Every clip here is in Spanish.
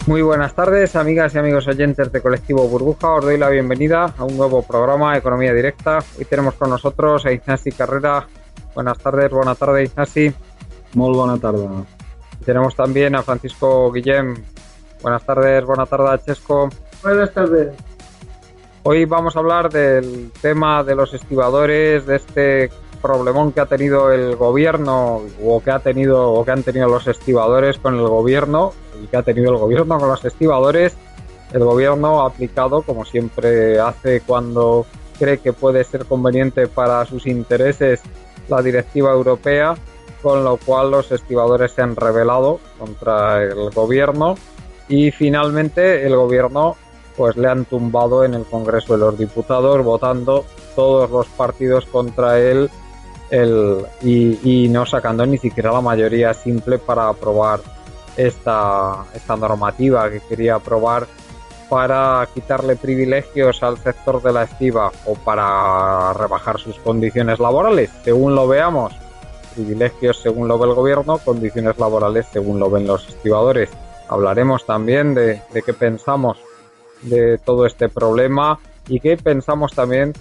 Muy buenas tardes, amigas y amigos oyentes de Colectivo Burbuja. Os doy la bienvenida a un nuevo programa de Economía Directa. Hoy tenemos con nosotros a Ignasi Carrera. Buenas tardes, Ignasi. Muy buena tarde. Y tenemos también a Francisco Guillem. Buenas tardes, Chesco. Buenas tardes. Hoy vamos a hablar del tema de los estibadores, de este problemón que ha tenido el gobierno o que han tenido los estibadores con el gobierno y que ha tenido el gobierno con los estibadores. El gobierno ha aplicado, como siempre hace cuando cree que puede ser conveniente para sus intereses, la directiva europea, con lo cual los estibadores se han rebelado contra el gobierno y finalmente el gobierno pues le han tumbado en el Congreso de los Diputados, votando todos los partidos contra él y no sacando ni siquiera la mayoría simple para aprobar esta normativa que quería aprobar para quitarle privilegios al sector de la estiba o para rebajar sus condiciones laborales, según lo veamos. Privilegios según lo ve el gobierno, condiciones laborales según lo ven los estibadores. Hablaremos también de qué pensamos de todo este problema y qué pensamos también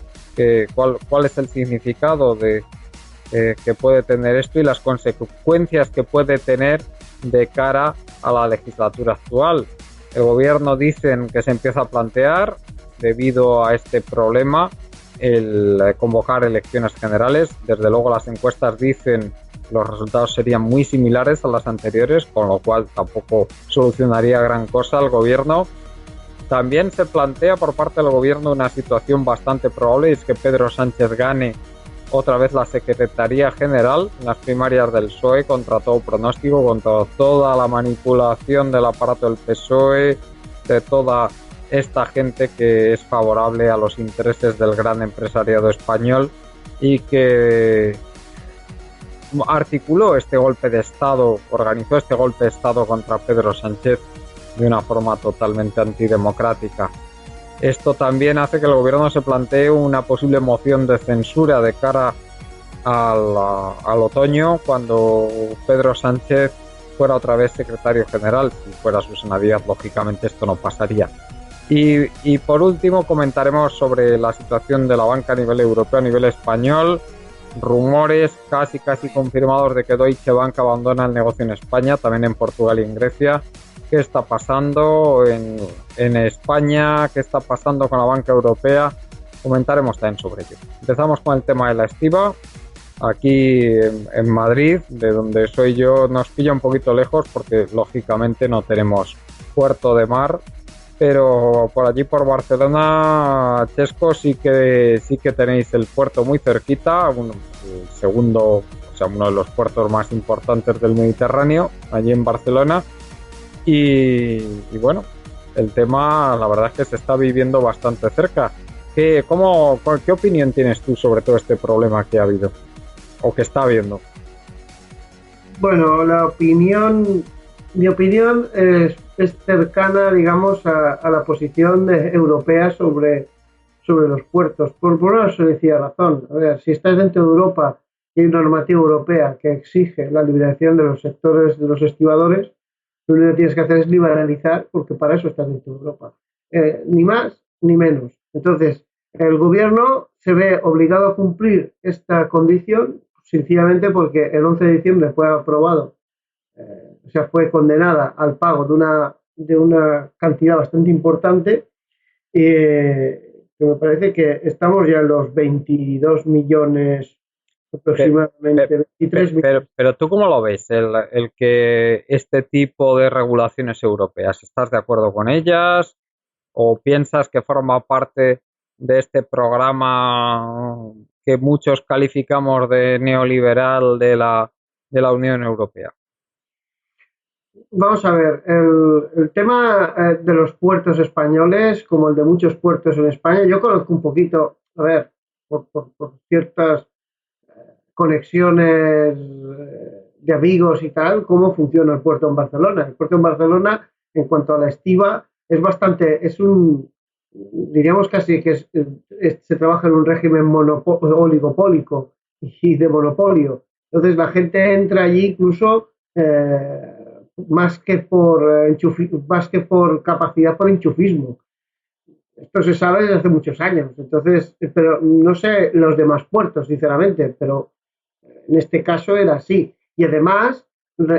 cuál es el significado que puede tener esto y las consecuencias que puede tener de cara a la legislatura actual. El gobierno dicen que se empieza a plantear, debido a este problema, el convocar elecciones generales. Desde luego las encuestas dicen que los resultados serían muy similares a las anteriores, con lo cual tampoco solucionaría gran cosa al gobierno. También se plantea por parte del gobierno una situación bastante probable, y es que Pedro Sánchez gane otra vez la Secretaría General en las primarias del PSOE, contra todo pronóstico, contra toda la manipulación del aparato del PSOE, de toda esta gente que es favorable a los intereses del gran empresariado español y que articuló este golpe de Estado, organizó este golpe de Estado contra Pedro Sánchez de una forma totalmente antidemocrática. Esto también hace que el gobierno se plantee una posible moción de censura de cara al otoño, cuando Pedro Sánchez fuera otra vez secretario general. Si fuera Susana Díaz, lógicamente esto no pasaría. Y por último comentaremos sobre la situación de la banca a nivel europeo, a nivel español. Rumores casi confirmados de que Deutsche Bank abandona el negocio en España, también en Portugal y en Grecia. ¿Qué está pasando en España? ¿Qué está pasando con la banca europea? Comentaremos también sobre ello. Empezamos con el tema de la estiba. Aquí en Madrid, de donde soy yo, nos pilla un poquito lejos porque lógicamente no tenemos puerto de mar, pero por allí por Barcelona, Chesco, sí que tenéis el puerto muy cerquita, el segundo, o sea, uno de los puertos más importantes del Mediterráneo, allí en Barcelona. Y bueno, el tema la verdad es que se está viviendo bastante cerca. ¿Qué opinión tienes tú sobre todo este problema que ha habido o que está habiendo? Bueno, mi opinión es cercana, digamos, a la posición europea sobre los puertos. Por una sencilla razón. A ver, si estás dentro de Europa y hay una normativa europea que exige la liberación de los sectores de los estibadores, lo único que tienes que hacer es liberalizar, porque para eso estás dentro de Europa. Ni más ni menos. Entonces, el gobierno se ve obligado a cumplir esta condición sencillamente porque el 11 de diciembre fue aprobado, fue condenada al pago de una cantidad bastante importante, que me parece que estamos ya en los 22 millones aproximadamente, 23 millones. Pero ¿tú cómo lo ves? El que este tipo de regulaciones europeas, ¿estás de acuerdo con ellas o piensas que forma parte de este programa que muchos calificamos de neoliberal de la Unión Europea? Vamos a ver, el tema de los puertos españoles, como el de muchos puertos en España, yo conozco un poquito, a ver, por ciertas conexiones de amigos y tal, cómo funciona el puerto en Barcelona. El puerto en Barcelona, en cuanto a la estiba, es diríamos casi que se trabaja en un régimen oligopólico y de monopolio. Entonces la gente entra allí incluso más que por capacidad, por enchufismo. Esto se sabe desde hace muchos años. Entonces, pero no sé los demás puertos, sinceramente, pero en este caso era así. Y además,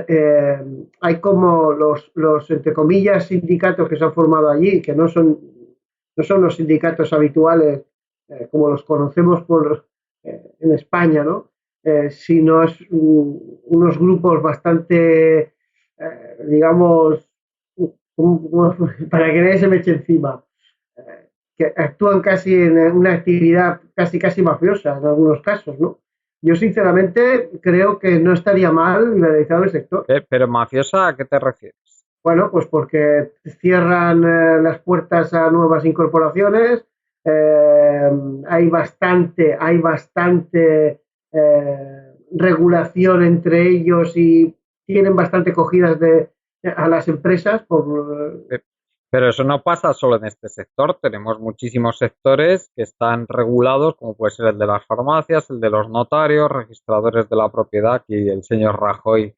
eh, hay como entre comillas, sindicatos que se han formado allí, que no son los sindicatos habituales como los conocemos en España, ¿no? Sino es unos grupos bastante, digamos, para que nadie se me eche encima, que actúan casi en una actividad casi mafiosa en algunos casos, ¿no? Yo sinceramente creo que no estaría mal liberalizar el sector. Pero mafiosa, ¿a qué te refieres? Bueno, pues porque cierran las puertas a nuevas incorporaciones, eh, hay bastante regulación entre ellos y tienen bastante cogidas a las empresas Eh, Pero eso no pasa solo en este sector. Tenemos muchísimos sectores que están regulados, como puede ser el de las farmacias, el de los notarios, registradores de la propiedad. Aquí el señor Rajoy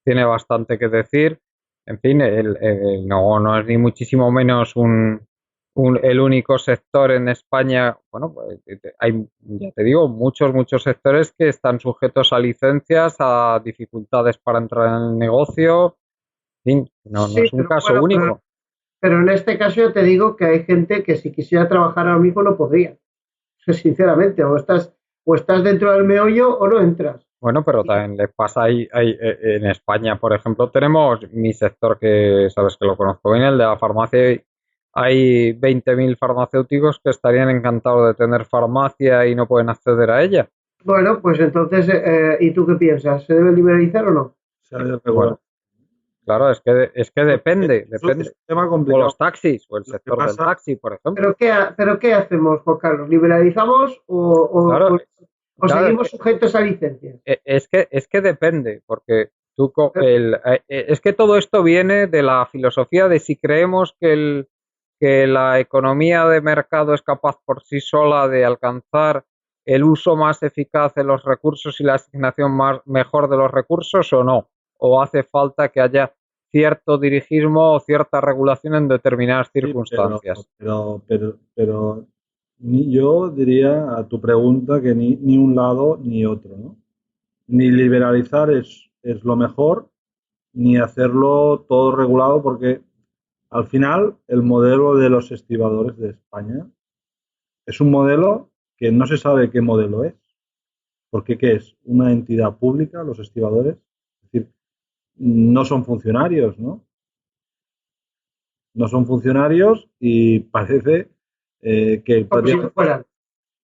tiene bastante que decir. En fin, no es ni muchísimo menos el único sector en España. Bueno, pues, hay, ya te digo, muchos sectores que están sujetos a licencias, a dificultades para entrar en el negocio. En fin, no sí, es un caso único. pero en este caso yo te digo que hay gente que si quisiera trabajar ahora mismo no podría. Sinceramente, o estás dentro del meollo o no entras. Bueno, pero también les pasa en España, por ejemplo, tenemos mi sector que sabes que lo conozco bien, el de la farmacia. Hay 20.000 farmacéuticos que estarían encantados de tener farmacia y no pueden acceder a ella. Bueno, pues entonces, ¿y tú qué piensas? ¿Se debe liberalizar o no? Se ha de regular. Bueno, claro, es que depende, Es un depende. tema O complicado. los taxis, o el Lo que sector del pasa, taxi, por ejemplo. Pero qué hacemos, Juan Carlos? ¿Liberalizamos Claro, o claro, seguimos sujetos a licencias? es que depende, porque es que todo esto viene de la filosofía de si creemos que la economía de mercado es capaz por sí sola de alcanzar el uso más eficaz de los recursos y la asignación mejor de los recursos o no, o hace falta que haya cierto dirigismo o cierta regulación en determinadas sí, circunstancias. pero yo diría a tu pregunta que ni un lado ni otro, ¿no? Ni liberalizar es lo mejor, ni hacerlo todo regulado, porque al final el modelo de los estibadores de España es un modelo que no se sabe qué modelo es, porque ¿qué es? Una entidad pública, los estibadores, es decir, no son funcionarios, ¿no? No son funcionarios y parece que Como si lo fueran.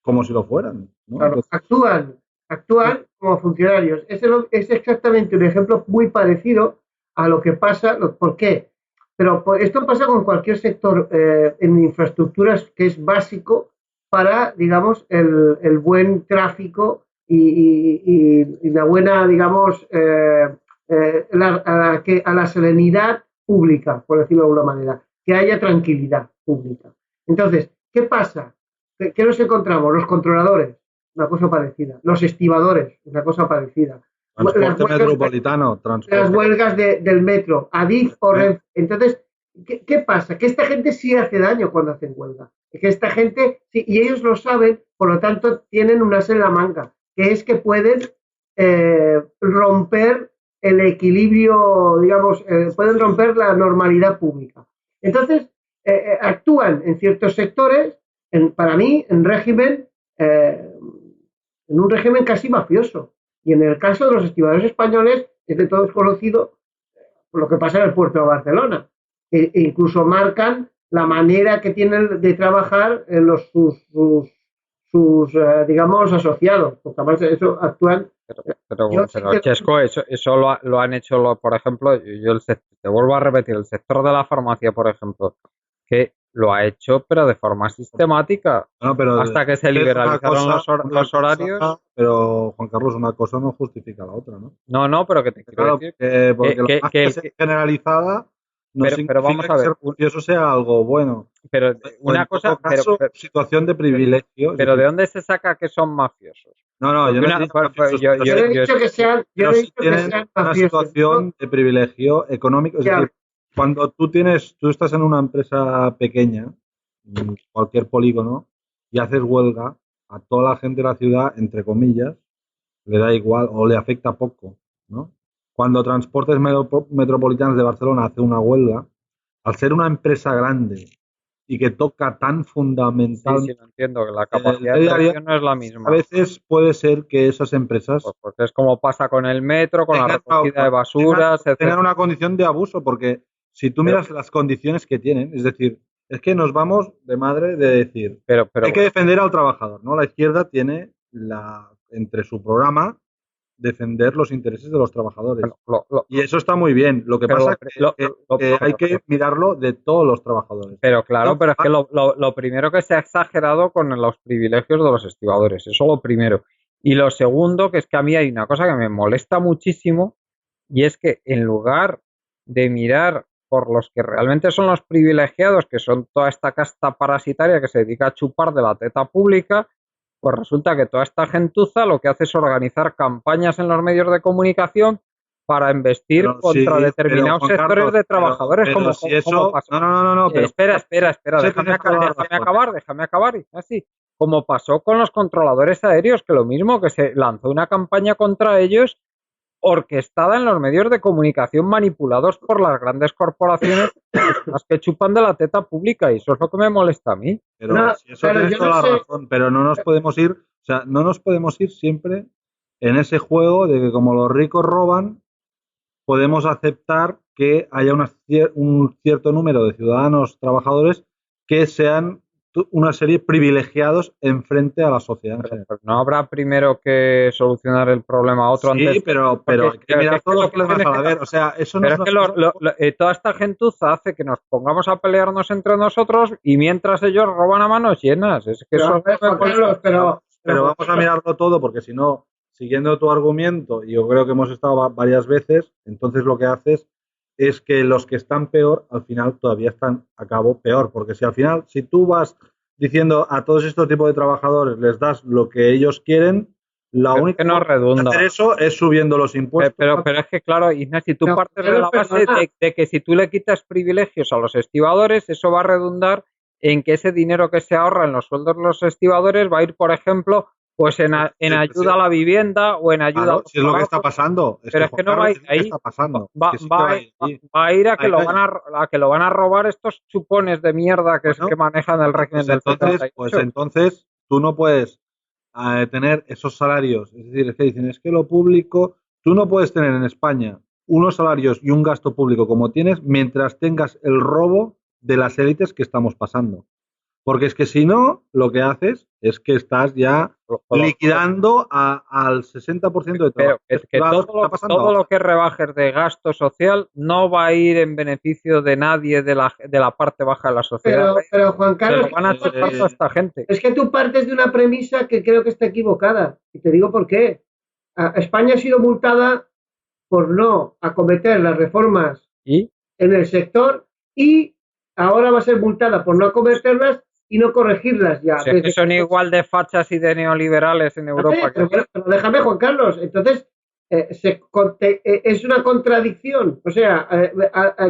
como si lo fueran, ¿no? Claro, Entonces, actúan como funcionarios. Es exactamente un ejemplo muy parecido a lo que pasa. ¿Por qué? Pero esto pasa con cualquier sector en infraestructuras que es básico para, digamos, el buen tráfico y la buena, digamos, a la serenidad pública, por decirlo de alguna manera, que haya tranquilidad pública. Entonces, ¿qué pasa? ¿Qué nos encontramos? Los controladores, una cosa parecida. Los estibadores, una cosa parecida. transporte metropolitano, Las transporte. huelgas del metro, Adif o Renfe. Entonces, ¿qué pasa? Que esta gente sí hace daño cuando hacen huelga. Que esta gente, sí, y ellos lo saben, por lo tanto, tienen un as en la manga, que es que pueden romper el equilibrio, digamos, pueden romper la normalidad pública. Entonces, actúan en ciertos sectores, para mí, en un régimen casi mafioso. Y en el caso de los estibadores españoles, es de todos conocido lo que pasa en el puerto de Barcelona. Incluso marcan la manera que tienen de trabajar en sus digamos, asociados. Porque además de eso actúan. Pero Chesco, eso lo han hecho, por ejemplo, te vuelvo a repetir, el sector de la farmacia, por ejemplo, que lo ha hecho, pero de forma sistemática, No, pero hasta que se es liberalizaron los horarios. Pero Juan Carlos, una cosa no justifica la otra, ¿no? No, pero que te quiero Claro, decir porque la que mafia es generalizada no pero vamos significa a que ver. ser mafioso sea algo bueno. Pero O una en cosa, todo caso, situación de privilegio. Es pero ¿de decir, dónde se saca que son mafiosos? no, yo Porque no diría mafiosos, pero Yo no he dicho que sean, yo no he sí dicho que tienen sean una mafiosos. situación de privilegio económico. Es decir, cuando tú estás en una empresa pequeña, en cualquier polígono, y haces huelga, a toda la gente de la ciudad, entre comillas, le da igual o le afecta poco, ¿no? Cuando Transportes Metropolitanos de Barcelona hace una huelga, al ser una empresa grande y que toca tan fundamental Sí, lo entiendo, que la en el capacidad de día a día, presión no es la a misma. veces puede ser que esas empresas Pues porque es como pasa con el metro, con la recogida de basuras, tengan etcétera. una condición de abuso, porque si tú miras las condiciones que tienen, es decir, es que nos vamos de madre de decir, Pero hay que defender al trabajador, ¿no? La izquierda tiene entre su programa defender los intereses de los trabajadores. bueno, Y eso está muy bien. Lo que pero pasa es que hay que mirarlo de todos los trabajadores. pero claro, pero es que lo primero que se ha exagerado con los privilegios de los estibadores, eso lo primero. Y lo segundo, que es que a mí hay una cosa que me molesta muchísimo, y es que en lugar de mirar por los que realmente son los privilegiados, que son toda esta casta parasitaria que se dedica a chupar de la teta pública, pues resulta que toda esta gentuza lo que hace es organizar campañas en los medios de comunicación para investir contra determinados sectores de trabajadores, como pasó. No, pero espera, déjame acabar, así, como pasó con los controladores aéreos, que lo mismo, que se lanzó una campaña contra ellos orquestada en los medios de comunicación manipulados por las grandes corporaciones, las que chupan de la teta pública, y eso es lo que me molesta a mí. Pero si eso tienes toda la razón, pero no nos podemos ir, o sea, no nos podemos ir siempre en ese juego de que como los ricos roban, podemos aceptar que haya un cierto número de ciudadanos trabajadores que sean una serie privilegiados en frente a la sociedad en general. Pues no habrá primero que solucionar el problema otro sí, antes. pero hay que mirar todos los problemas a la vez. O sea, eso no es que toda esta gentuza hace que nos pongamos a pelearnos entre nosotros y mientras ellos roban a manos llenas. Es que pero vamos a mirarlo todo, porque si no, siguiendo tu argumento, y yo creo que hemos estado varias veces, entonces lo que haces es que los que están peor, al final todavía están a cabo peor, porque si al final, si tú vas diciendo a todos estos tipos de trabajadores, les das lo que ellos quieren, la única forma de hacer eso es subiendo los impuestos. Pero es que, claro, Ignacio, tú partes de la base de que si tú le quitas privilegios a los estibadores, eso va a redundar en que ese dinero que se ahorra en los sueldos de los estibadores va a ir, por ejemplo, pues en ayuda a la vivienda o en ayuda a si es lo que está pasando. Pero es que no va a ir ahí. Va a ir a que lo van a robar estos chupones de mierda que manejan el régimen del 78. Pues entonces tú no puedes tener esos salarios. Es decir, es que dicen, es que lo público, tú no puedes tener en España unos salarios y un gasto público como tienes mientras tengas el robo de las élites que estamos pasando. Porque es que si no, lo que haces es que estás ya liquidando al 60% de trabajo. Pero que todo lo que rebajes de gasto social no va a ir en beneficio de nadie de la parte baja de la sociedad. Pero Juan Carlos, se lo van a chupar a esta gente. Es que tú partes de una premisa que creo que está equivocada. Y te digo por qué. España ha sido multada por no acometer las reformas en el sector y ahora va a ser multada por no acometerlas y no corregirlas ya. Si es que son igual de fachas y de neoliberales en Europa. Pero déjame, Juan Carlos. Entonces, es una contradicción. O sea,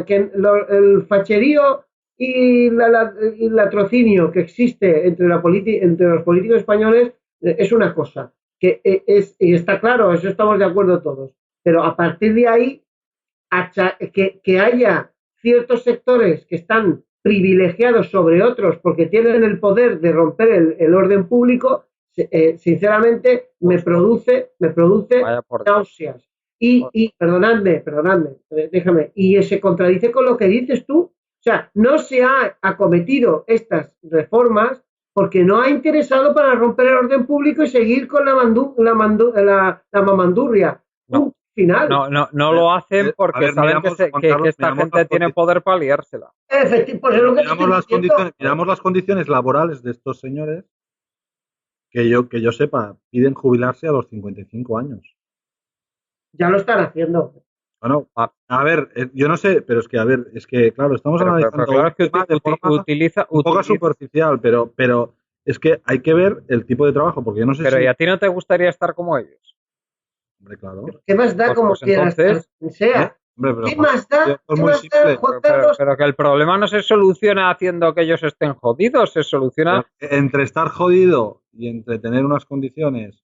que el facherío y el latrocinio que existe entre los políticos españoles es una cosa. Y está claro, eso estamos de acuerdo todos. Pero a partir de ahí, que haya ciertos sectores que están privilegiados sobre otros porque tienen el poder de romper el orden público, sinceramente me produce náuseas. Y perdonadme, déjame, y se contradice con lo que dices tú. O sea, no se ha acometido estas reformas porque no ha interesado para romper el orden público y seguir con la mamandurria. No. Final. No lo hacen porque saben que esta gente tiene poder para liársela. Miramos las condiciones laborales de estos señores que yo sepa, piden jubilarse a los 55 años. Ya lo están haciendo. Bueno, Ah, a ver, yo no sé, pero es que, a ver, es que, claro, estamos pero analizando claro, un es que tema de forma un poco utiliza, superficial, pero es que hay que ver el tipo de trabajo, porque yo no sé pero ¿y si, a ti no te gustaría estar como ellos? hombre, claro, ¿Qué más da como Pues quiera estar entonces, quien ¿eh? sea? Hombre, pero ¿Qué Juan, más esto da? es ¿Qué muy más da, simple. Juan Carlos? pero que el problema no se soluciona haciendo que ellos estén jodidos, se Pero soluciona. entre estar jodido y entre tener unas condiciones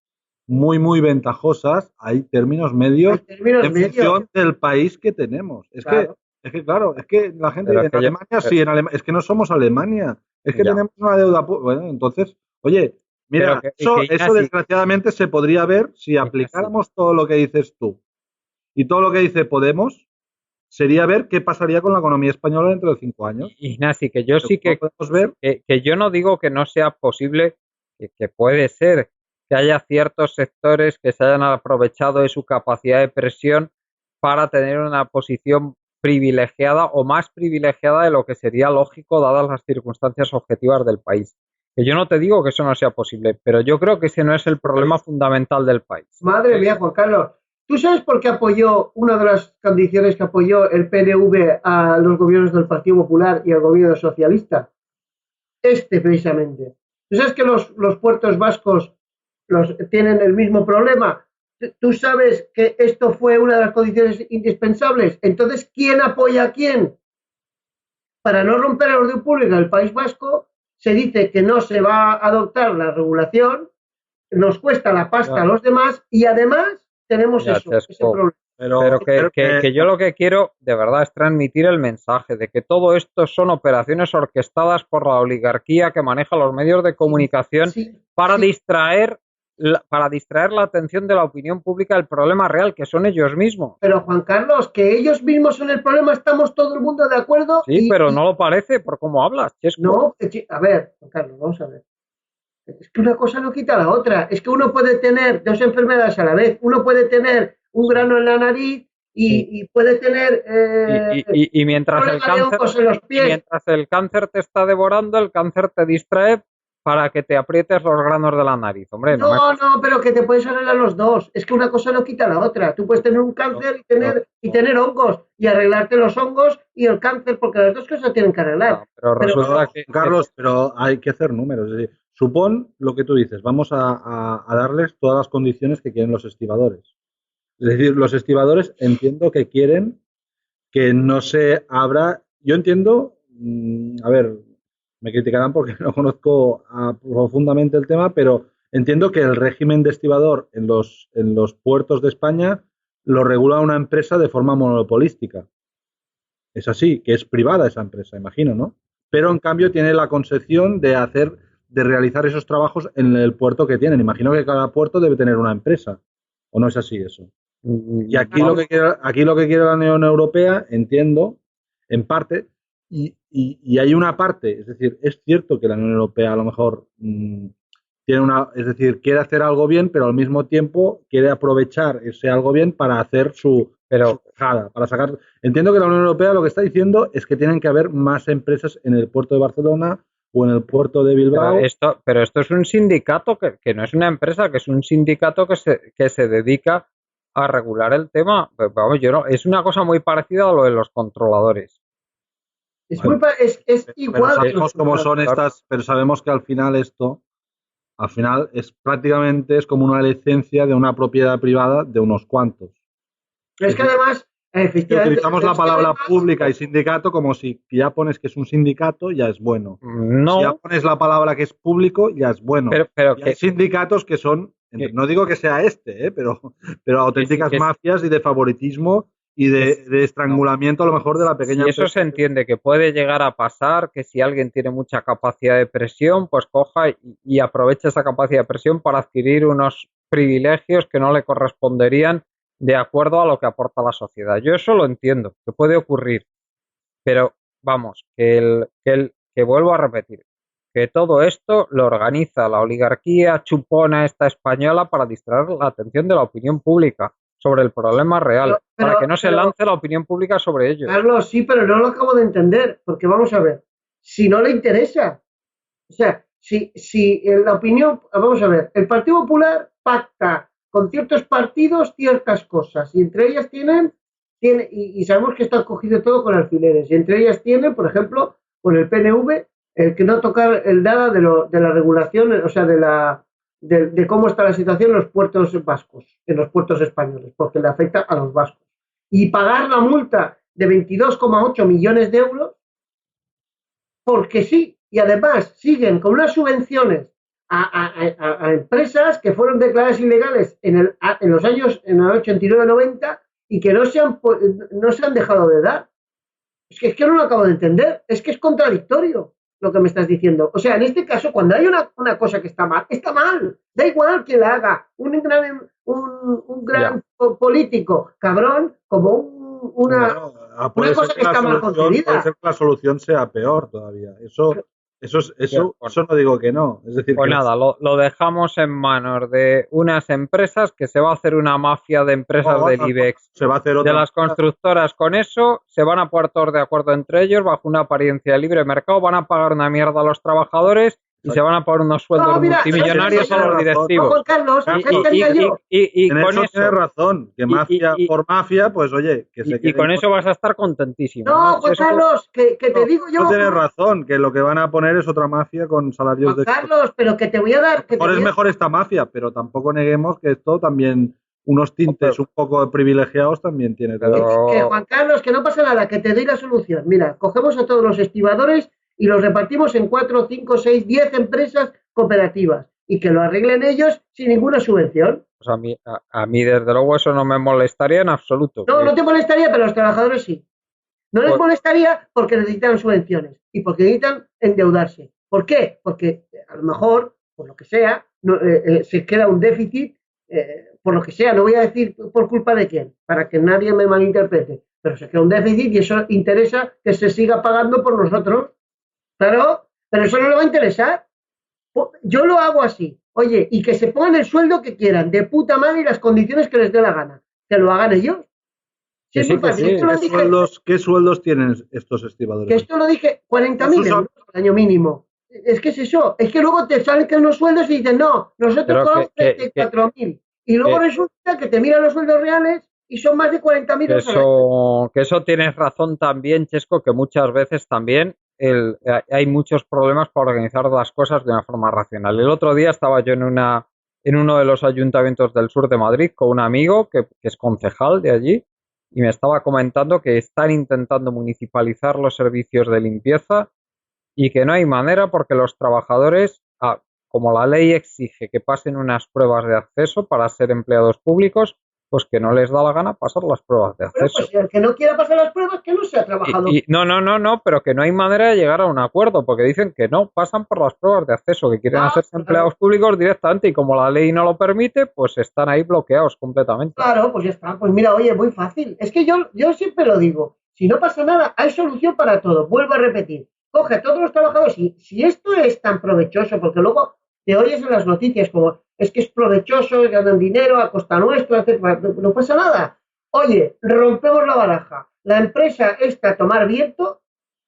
muy, muy ventajosas, hay términos medios Hay términos en medios, función del país que tenemos. claro. Claro, es que la gente Pero en que yo, Alemania sí, en Alemania, es que no somos Alemania, es que ya. tenemos una deuda. Bueno, entonces, oye, Pero mira, eso, eso Ignasi, desgraciadamente se podría ver si Ignasi, aplicáramos todo lo que dices tú y todo lo que dice Podemos, sería ver qué pasaría con la economía española dentro de 5 años. Ignasi, que yo Pero sí como podemos ver, que yo no digo que no sea posible, que puede ser que haya ciertos sectores que se hayan aprovechado de su capacidad de presión para tener una posición privilegiada o más privilegiada de lo que sería lógico dadas las circunstancias objetivas del país. Que yo no te digo que eso no sea posible, pero yo creo que ese no es el problema fundamental del país. Madre mía, Juan Carlos. ¿Tú sabes por qué apoyó una de las condiciones que apoyó el PNV a los gobiernos del Partido Popular y al gobierno socialista? Precisamente. ¿Tú sabes que los puertos vascos tienen el mismo problema? ¿Tú sabes que esto fue una de las condiciones indispensables? Entonces, ¿quién apoya a quién? Para no romper el orden público del País Vasco, se dice que no se va a adoptar la regulación, nos cuesta la pasta a Ya, los demás y además tenemos ya, eso, ese Chesco. problema. Pero pero que yo lo que quiero de verdad es transmitir el mensaje de que todo esto son operaciones orquestadas por la oligarquía que maneja los medios de Sí, comunicación sí, para sí, para distraer la atención de la opinión pública del problema real, que son ellos mismos. pero Juan Carlos, que ellos mismos son el problema, estamos todo el mundo de acuerdo Sí, pero no lo parece por cómo hablas, Chesco. no, a ver, Juan Carlos, vamos a ver. Es que una cosa no quita la otra. Es que uno puede tener dos enfermedades a la vez. Uno puede tener un sí, grano en la nariz y puede tener Y un problema de hongos en los pies. mientras el cáncer te está devorando, el cáncer te distrae para que te aprietes los granos de la nariz. Hombre, no me No, fastidies. no, pero que te puedes arreglar los dos. Es que una cosa no quita la otra. Tú puedes tener un cáncer y tener hongos y arreglarte los hongos y el cáncer, porque las dos cosas tienen que arreglar. Pero Pero resulta Carlos, pero hay que hacer números. Es decir, supón lo que tú dices, vamos a darles todas las condiciones que quieren los estibadores. Es decir, los estibadores entiendo que quieren que no se abra. Yo entiendo, a ver, me criticarán porque no conozco profundamente el tema, pero entiendo que el régimen de estibador en los puertos de España lo regula una empresa de forma monopolística. Es así, que es privada esa empresa, imagino, ¿no? Pero en cambio tiene la concesión de realizar esos trabajos en el puerto que tienen. Imagino que cada puerto debe tener una empresa. ¿O no es así eso? Y aquí lo que quiere la Unión Europea, entiendo, en parte, y hay una parte, es decir, es cierto que la Unión Europea a lo mejor tiene es decir, quiere hacer algo bien, pero al mismo tiempo quiere aprovechar ese algo bien para hacer su pero tajada, para sacar. Entiendo que la Unión Europea lo que está diciendo es que tienen que haber más empresas en el puerto de Barcelona o en el puerto de Bilbao. pero esto es un sindicato que no es una empresa, que es un sindicato que se dedica a regular el tema. Pues, vamos, yo no, es una cosa muy parecida a lo de los controladores. Bueno, es pero igual que sabemos cómo son estas, pero sabemos que al final es prácticamente es como una licencia de una propiedad privada de unos cuantos. es que además, Que efectivamente, utilizamos la es que palabra además, pública y sindicato como si ya pones que es un sindicato, ya es bueno. Si ya No, pones la palabra que es público, ya es bueno. pero Y hay sindicatos que son, no digo que sea pero auténticas que mafias y de favoritismo y de no. estrangulamiento a lo mejor de la pequeña Si eso empresa. se entiende que puede llegar a pasar, que si alguien tiene mucha capacidad de presión, pues coja y aproveche esa capacidad de presión para adquirir unos privilegios que no le corresponderían de acuerdo a lo que aporta la sociedad. Yo eso lo entiendo, que puede ocurrir, pero vamos, que vuelvo a repetir, que todo esto lo organiza la oligarquía chupona esta española para distraer la atención de la opinión pública sobre el problema real, para que no se lance la opinión pública sobre ellos. Carlos, sí, pero no lo acabo de entender, porque vamos a ver, si no le interesa, o sea, si la opinión, vamos a ver, el Partido Popular pacta con ciertos partidos ciertas cosas, y entre ellas tienen y sabemos que está cogido todo con alfileres. Y entre ellas tienen, por ejemplo, con el PNV, el que no tocar el nada de la regulación, o sea, de cómo está la situación en los puertos vascos, en los puertos españoles, porque le afecta a los vascos. Y pagar la multa de 22,8 millones de euros, porque sí, y además siguen con unas subvenciones a empresas que fueron declaradas ilegales en los años en el 89-90 y que no se han dejado de dar. Es que no lo acabo de entender, es que es contradictorio lo que me estás diciendo. O sea, en este caso, cuando hay una cosa que está mal. Da igual que la haga un gran político cabrón como una cosa que está mal concebida. Puede ser que la solución sea peor todavía. Eso no digo que no. Es decir, pues nada, lo dejamos en manos de unas empresas que se va a hacer una mafia de empresas del IBEX. Se va a hacer otra de las constructoras con eso, se van a poner todos de acuerdo entre ellos bajo una apariencia de libre mercado, van a pagar una mierda a los trabajadores y se van a poner unos sueldos multimillonarios a los directivos. Juan Carlos, y con eso tienes razón, que mafia por mafia, pues oye, que se quede. Y con eso vas a estar contentísimo. No, Juan Carlos, que te digo yo. No tienes razón, que lo que van a poner es otra mafia con salarios Juan Carlos, pero que te voy a dar. Es mejor esta mafia, pero tampoco neguemos que esto también. Unos tintes un poco privilegiados también tiene todo. Que Juan Carlos, que no pasa nada, que te doy la solución. Mira, cogemos a todos los estibadores y los repartimos en 4, 5, 6, 10 empresas cooperativas y que lo arreglen ellos sin ninguna subvención. Pues a mí desde luego eso no me molestaría en absoluto. No te molestaría, pero a los trabajadores sí. No les molestaría porque necesitan subvenciones y porque necesitan endeudarse. ¿Por qué? Porque a lo mejor, por lo que sea, se queda un déficit. Por lo que sea, no voy a decir por culpa de quién, para que nadie me malinterprete, pero se crea un déficit y eso interesa que se siga pagando por nosotros. Claro, pero eso no le va a interesar. Yo lo hago así. Oye, y que se pongan el sueldo que quieran, de puta madre y las condiciones que les dé la gana. Que lo hagan ellos. Sí, es muy fácil. ¿Qué sueldos tienen estos estibadores? Que esto lo dije, 40.000 euros al año mínimo. Es que es eso. Es que luego te salen que unos sueldos y dicen, no, nosotros cobramos 34.000. Y luego resulta que te miran los sueldos reales y son más de 40.000 euros. Que eso tienes razón también, Chesco, que muchas veces también hay muchos problemas para organizar las cosas de una forma racional. El otro día estaba yo en uno de los ayuntamientos del sur de Madrid con un amigo que es concejal de allí y me estaba comentando que están intentando municipalizar los servicios de limpieza y que no hay manera porque los trabajadores, como la ley exige que pasen unas pruebas de acceso para ser empleados públicos, pues que no les da la gana pasar las pruebas de acceso. Pues el que no quiera pasar las pruebas, que no sea trabajador. No, pero que no hay manera de llegar a un acuerdo, porque dicen que no pasan por las pruebas de acceso, que quieren hacerse empleados públicos directamente y como la ley no lo permite, pues están ahí bloqueados completamente. Claro, pues ya está. Pues mira, oye, muy fácil. Es que yo siempre lo digo, si no pasa nada, hay solución para todo. Vuelvo a repetir. Coge a todos los trabajadores y si esto es tan provechoso, porque luego te oyes en las noticias como es que es provechoso, ganan dinero a costa nuestra, etc. No pasa nada. Oye, rompemos la baraja. La empresa está a tomar viento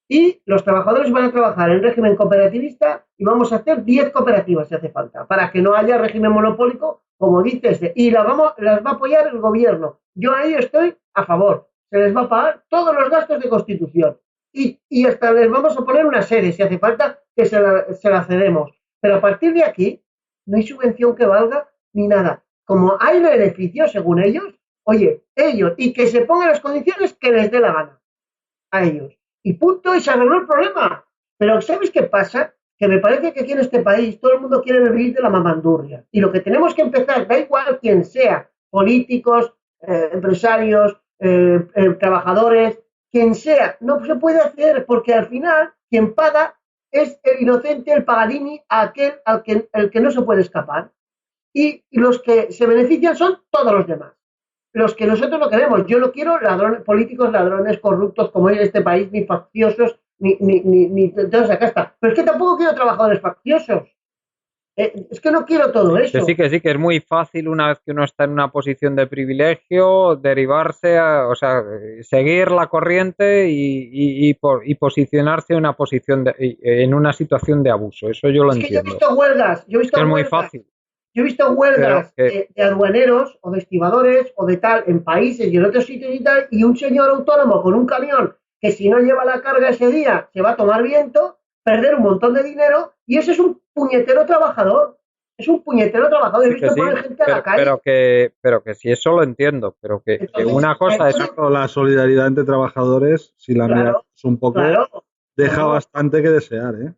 y los trabajadores van a trabajar en régimen cooperativista y vamos a hacer 10 cooperativas si hace falta, para que no haya régimen monopólico, como dices, y las va a apoyar el gobierno. Yo ahí estoy a favor. Se les va a pagar todos los gastos de constitución. Y hasta les vamos a poner una sede, si hace falta, que se la cedemos. Pero a partir de aquí, no hay subvención que valga ni nada. Como hay beneficio, según ellos, oye, ellos, y que se pongan las condiciones que les dé la gana a ellos. Y punto, y se arregló el problema. Pero ¿sabes qué pasa? Que me parece que aquí en este país todo el mundo quiere vivir de la mamandurria. Y lo que tenemos que empezar, da igual quien sea, políticos, empresarios, trabajadores, quien sea, no se puede hacer porque al final quien paga es el inocente, el pagadini, aquel el que no se puede escapar. Y los que se benefician son todos los demás. Los que nosotros no queremos. Yo no quiero políticos ladrones corruptos como en este país, ni facciosos, ni toda esa casta. Pero es que tampoco quiero trabajadores facciosos. Es que no quiero todo eso. Que sí, que es muy fácil una vez que uno está en una posición de privilegio derivarse, seguir la corriente y posicionarse en una situación de abuso. Eso yo lo entiendo. Yo he visto huelgas. Es muy fácil. Yo he visto huelgas de aduaneros o de estibadores o de tal en países y en otros sitios y tal, y un señor autónomo con un camión que si no lleva la carga ese día se va a tomar viento, perder un montón de dinero, y ese es un puñetero trabajador. Es un puñetero trabajador. He visto poner gente a la calle. Pero que si eso lo entiendo, pero que una cosa es... La solidaridad entre trabajadores, si la miramos un poco, deja bastante que desear, ¿eh?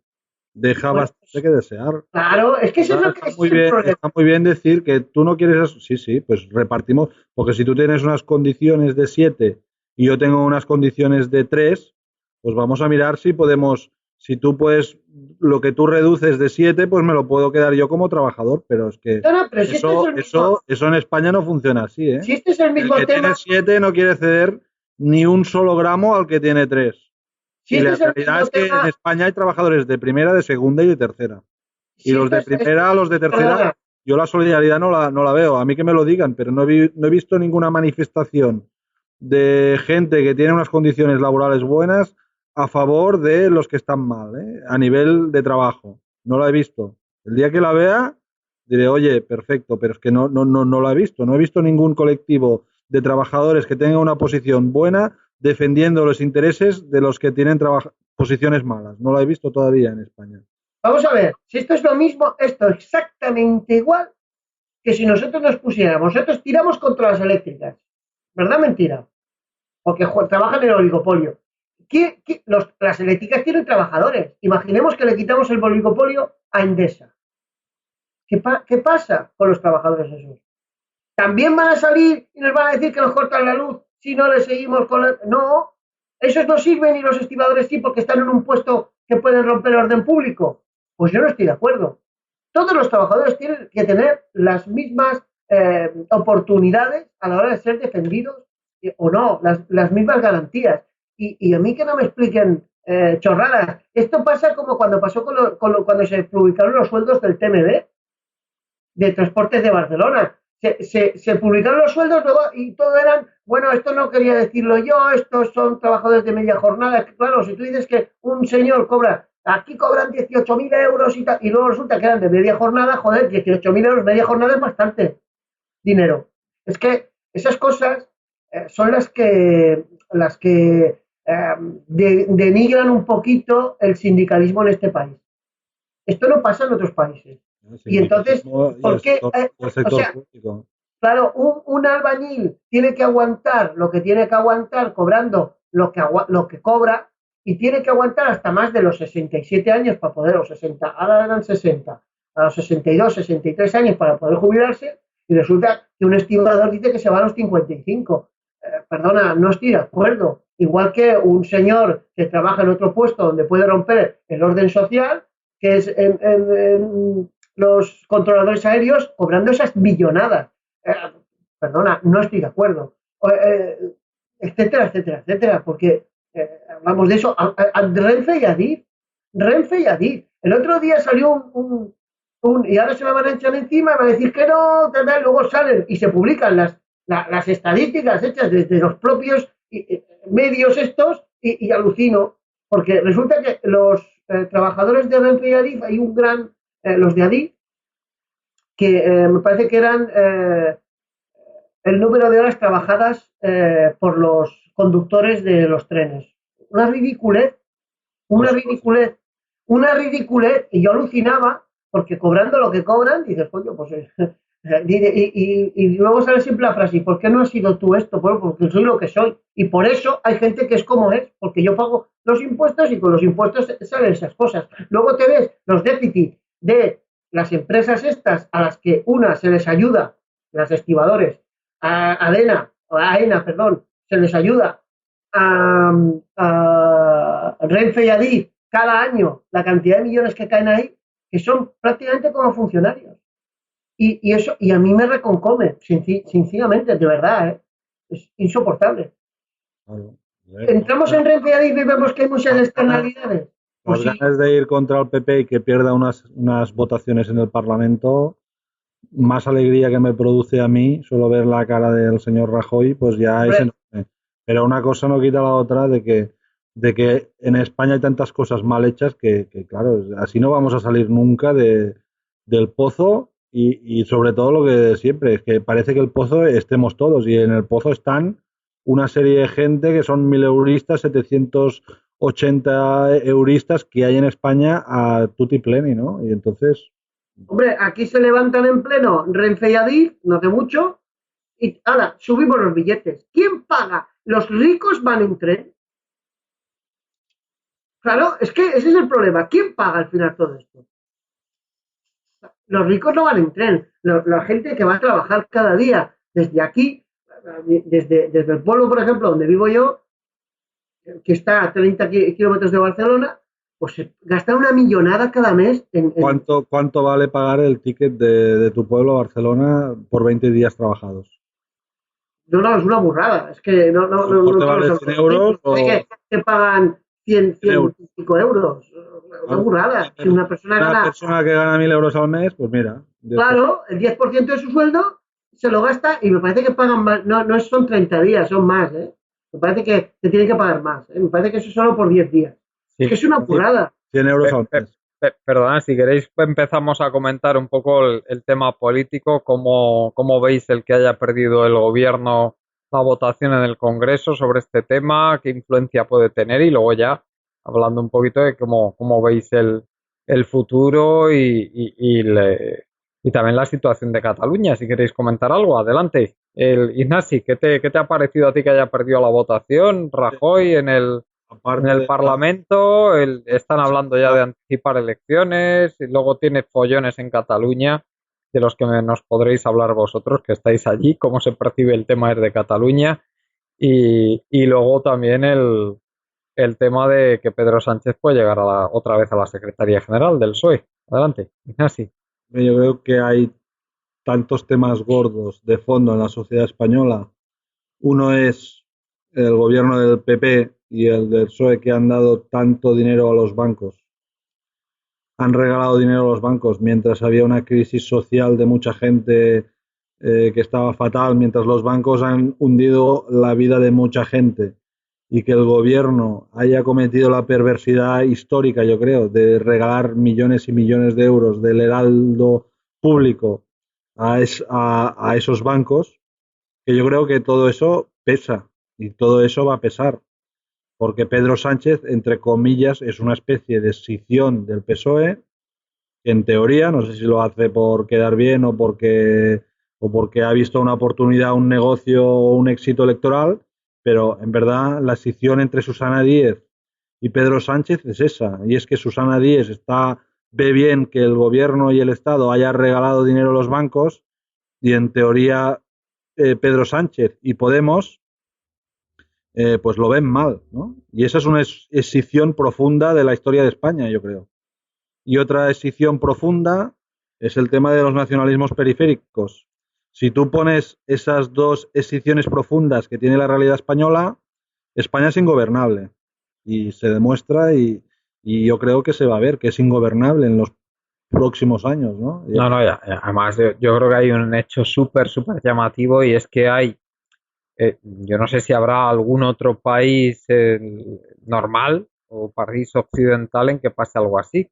Deja bastante que desear. Claro, es que eso es lo que está muy bien decir que tú no quieres eso. Sí, pues repartimos, porque si tú tienes unas condiciones de 7 y yo tengo unas condiciones de 3, pues vamos a mirar si podemos, si tú puedes, lo que tú reduces de 7, pues me lo puedo quedar yo como trabajador, pero es que pero si eso en España no funciona así, ¿eh? Si este es el mismo el que tema, tiene 7 no quiere ceder ni un solo gramo al que tiene 3. Si y este la realidad es que en España hay trabajadores de primera, de segunda y de tercera. Y los de primera, los de tercera, yo la solidaridad no la veo. A mí que me lo digan, pero no he visto ninguna manifestación de gente que tiene unas condiciones laborales buenas a favor de los que están mal, ¿eh? A nivel de trabajo. No la he visto. El día que la vea, diré, oye, perfecto, pero es que no la he visto. No he visto ningún colectivo de trabajadores que tenga una posición buena defendiendo los intereses de los que tienen posiciones malas. No la he visto todavía en España. Vamos a ver, si esto es lo mismo, esto es exactamente igual que si nosotros nos pusiéramos, nosotros tiramos contra las eléctricas, ¿verdad? Mentira. Porque trabajan en el oligopolio. Las eléctricas tienen trabajadores. Imaginemos que le quitamos el oligopolio a Endesa. ¿Qué pasa con los trabajadores esos? ¿También van a salir y nos van a decir que nos cortan la luz si no le seguimos con la... No, esos no sirven y los estibadores sí porque están en un puesto que pueden romper el orden público. Pues yo no estoy de acuerdo. Todos los trabajadores tienen que tener las mismas oportunidades a la hora de ser defendidos o no, las mismas garantías. Y a mí que no me expliquen chorradas. Esto pasa como cuando pasó cuando se publicaron los sueldos del TMB, de Transportes de Barcelona. Se publicaron los sueldos y todo eran, bueno, esto no quería decirlo yo, estos son trabajadores de media jornada. Claro, si tú dices que un señor aquí cobran 18.000 euros y luego resulta que eran de media jornada, joder, 18.000 euros media jornada es bastante dinero. Es que esas cosas son las que denigran un poquito el sindicalismo en este país. Esto no pasa en otros países. Y entonces, ¿por qué? Claro, un albañil tiene que aguantar lo que tiene que aguantar cobrando lo que cobra, y tiene que aguantar hasta más de los 67 años para poder, o 60, ahora eran 60, a los 62, 63 años para poder jubilarse, y resulta que un estibador dice que se va a los 55. Perdona, no estoy de acuerdo. Igual que un señor que trabaja en otro puesto donde puede romper el orden social, que es en los controladores aéreos cobrando esas millonadas. Perdona, no estoy de acuerdo. Etcétera, etcétera, etcétera, porque hablamos de eso. Renfe y Adif. El otro día salió y ahora se me van a echar encima y van a decir que no, luego salen y se publican las estadísticas hechas desde los propios medios estos y alucino, porque resulta que los trabajadores de Renfe y Adif, hay un gran... los de Adif, que me parece que eran el número de horas trabajadas por los conductores de los trenes. Una ridiculez, y yo alucinaba, porque cobrando lo que cobran, dices, coño, pues... y luego sale siempre la frase, ¿por qué no has sido tú esto? Bueno, porque soy lo que soy. Y por eso hay gente que es como es, porque yo pago los impuestos y con los impuestos salen esas cosas. Luego te ves los déficits de las empresas estas a las que una se les ayuda, las estibadores, a AENA, se les ayuda a Renfe y Adif cada año, la cantidad de millones que caen ahí, que son prácticamente como funcionarios. Y eso, y a mí me reconcome, sencillamente, de verdad, es insoportable. Claro. Entramos en Renfe y Adif y vemos que hay muchas externalidades. Pues las ganas de ir contra el PP y que pierda unas votaciones en el Parlamento, más alegría que me produce a mí, solo ver la cara del señor Rajoy, pues ya es enorme. Pero una cosa no quita la otra de que en España hay tantas cosas mal hechas que claro, así no vamos a salir nunca del pozo y sobre todo lo que siempre, es que parece que el pozo estemos todos y en el pozo están una serie de gente que son 1000 euristas, 780 euristas que hay en España a tutti pleni, ¿no? Y entonces, Hombre, aquí se levantan en pleno Renfe y Adif, no hace mucho, y ala, subimos los billetes. ¿Quién paga? Los ricos van en tren. Claro, es que ese es el problema. ¿Quién paga al final todo esto? Los ricos no van en tren. La gente que va a trabajar cada día desde aquí, desde el pueblo, por ejemplo, donde vivo yo, que está a 30 kilómetros de Barcelona, pues se gasta una millonada cada mes ¿cuánto vale pagar el ticket de tu pueblo a Barcelona por 20 días trabajados? No, no, es una burrada. Es que no, A lo mejor te vale 100 euros o que pagan 100 euros. y pico euros. Una burrada. Si una persona Una persona que gana 1000 euros al mes, pues mira. Claro, el 10% de su sueldo se lo gasta y me parece que pagan más. No, no son 30 días, son más, ¿eh? Me parece que te tienen que pagar más, ¿eh? Me parece que eso es solo por 10 días. Sí. Es que es una burrada. 100 euros al mes. Perdona, si queréis empezamos a comentar un poco el tema político, cómo veis el que haya perdido el gobierno la votación en el Congreso sobre este tema, qué influencia puede tener y luego ya hablando un poquito de cómo veis el futuro y también la situación de Cataluña. Si queréis comentar algo, adelante. Ignasi, ¿qué te ha parecido a ti que haya perdido la votación? Rajoy en el Parlamento, están hablando ya de anticipar elecciones y luego tiene follones en Cataluña de los que nos podréis hablar vosotros que estáis allí, cómo se percibe el tema de Cataluña y luego también el tema de que Pedro Sánchez puede llegar otra vez a la Secretaría General del PSOE. Adelante, Ignasi. Yo creo que hay tantos temas gordos de fondo en la sociedad española. Uno es el gobierno del PP y el del PSOE que han dado tanto dinero a los bancos. Han regalado dinero a los bancos mientras había una crisis social de mucha gente que estaba fatal, mientras los bancos han hundido la vida de mucha gente y que el gobierno haya cometido la perversidad histórica, yo creo, de regalar millones y millones de euros del heraldo público a esos bancos, que yo creo que todo eso pesa y todo eso va a pesar, porque Pedro Sánchez, entre comillas, es una especie de escisión del PSOE, que en teoría, no sé si lo hace por quedar bien o porque ha visto una oportunidad, un negocio o un éxito electoral, pero en verdad la escisión entre Susana Díez y Pedro Sánchez es esa, y es que Susana Díez ve bien que el gobierno y el Estado haya regalado dinero a los bancos y en teoría Pedro Sánchez y Podemos pues lo ven mal, ¿no? Y esa es una escisión profunda de la historia de España, yo creo. Y otra escisión profunda es el tema de los nacionalismos periféricos. Si tú pones esas dos escisiones profundas que tiene la realidad española, España es ingobernable. Y se demuestra y yo creo que se va a ver que es ingobernable en los próximos años, ¿no? No, ya. Además yo creo que hay un hecho súper llamativo y es que hay, yo no sé si habrá algún otro país normal o país occidental en que pase algo así,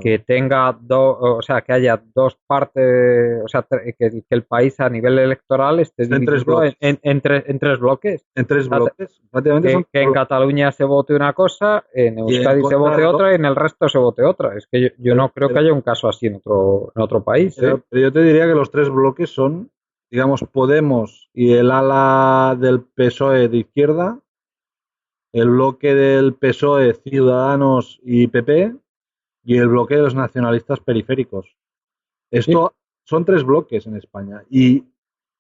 que tenga o sea, que haya dos partes, o sea, que el país a nivel electoral esté dividido en tres bloques. En tres bloques. Prácticamente que en Cataluña se vote una cosa, en Euskadi se vote otra y en el resto se vote otra. Es que yo no creo que haya un caso así en otro país. Pero yo te diría que los tres bloques son, digamos, Podemos y el ala del PSOE de izquierda, el bloque del PSOE, Ciudadanos y PP, y el bloque de los nacionalistas periféricos. Esto son tres bloques en España y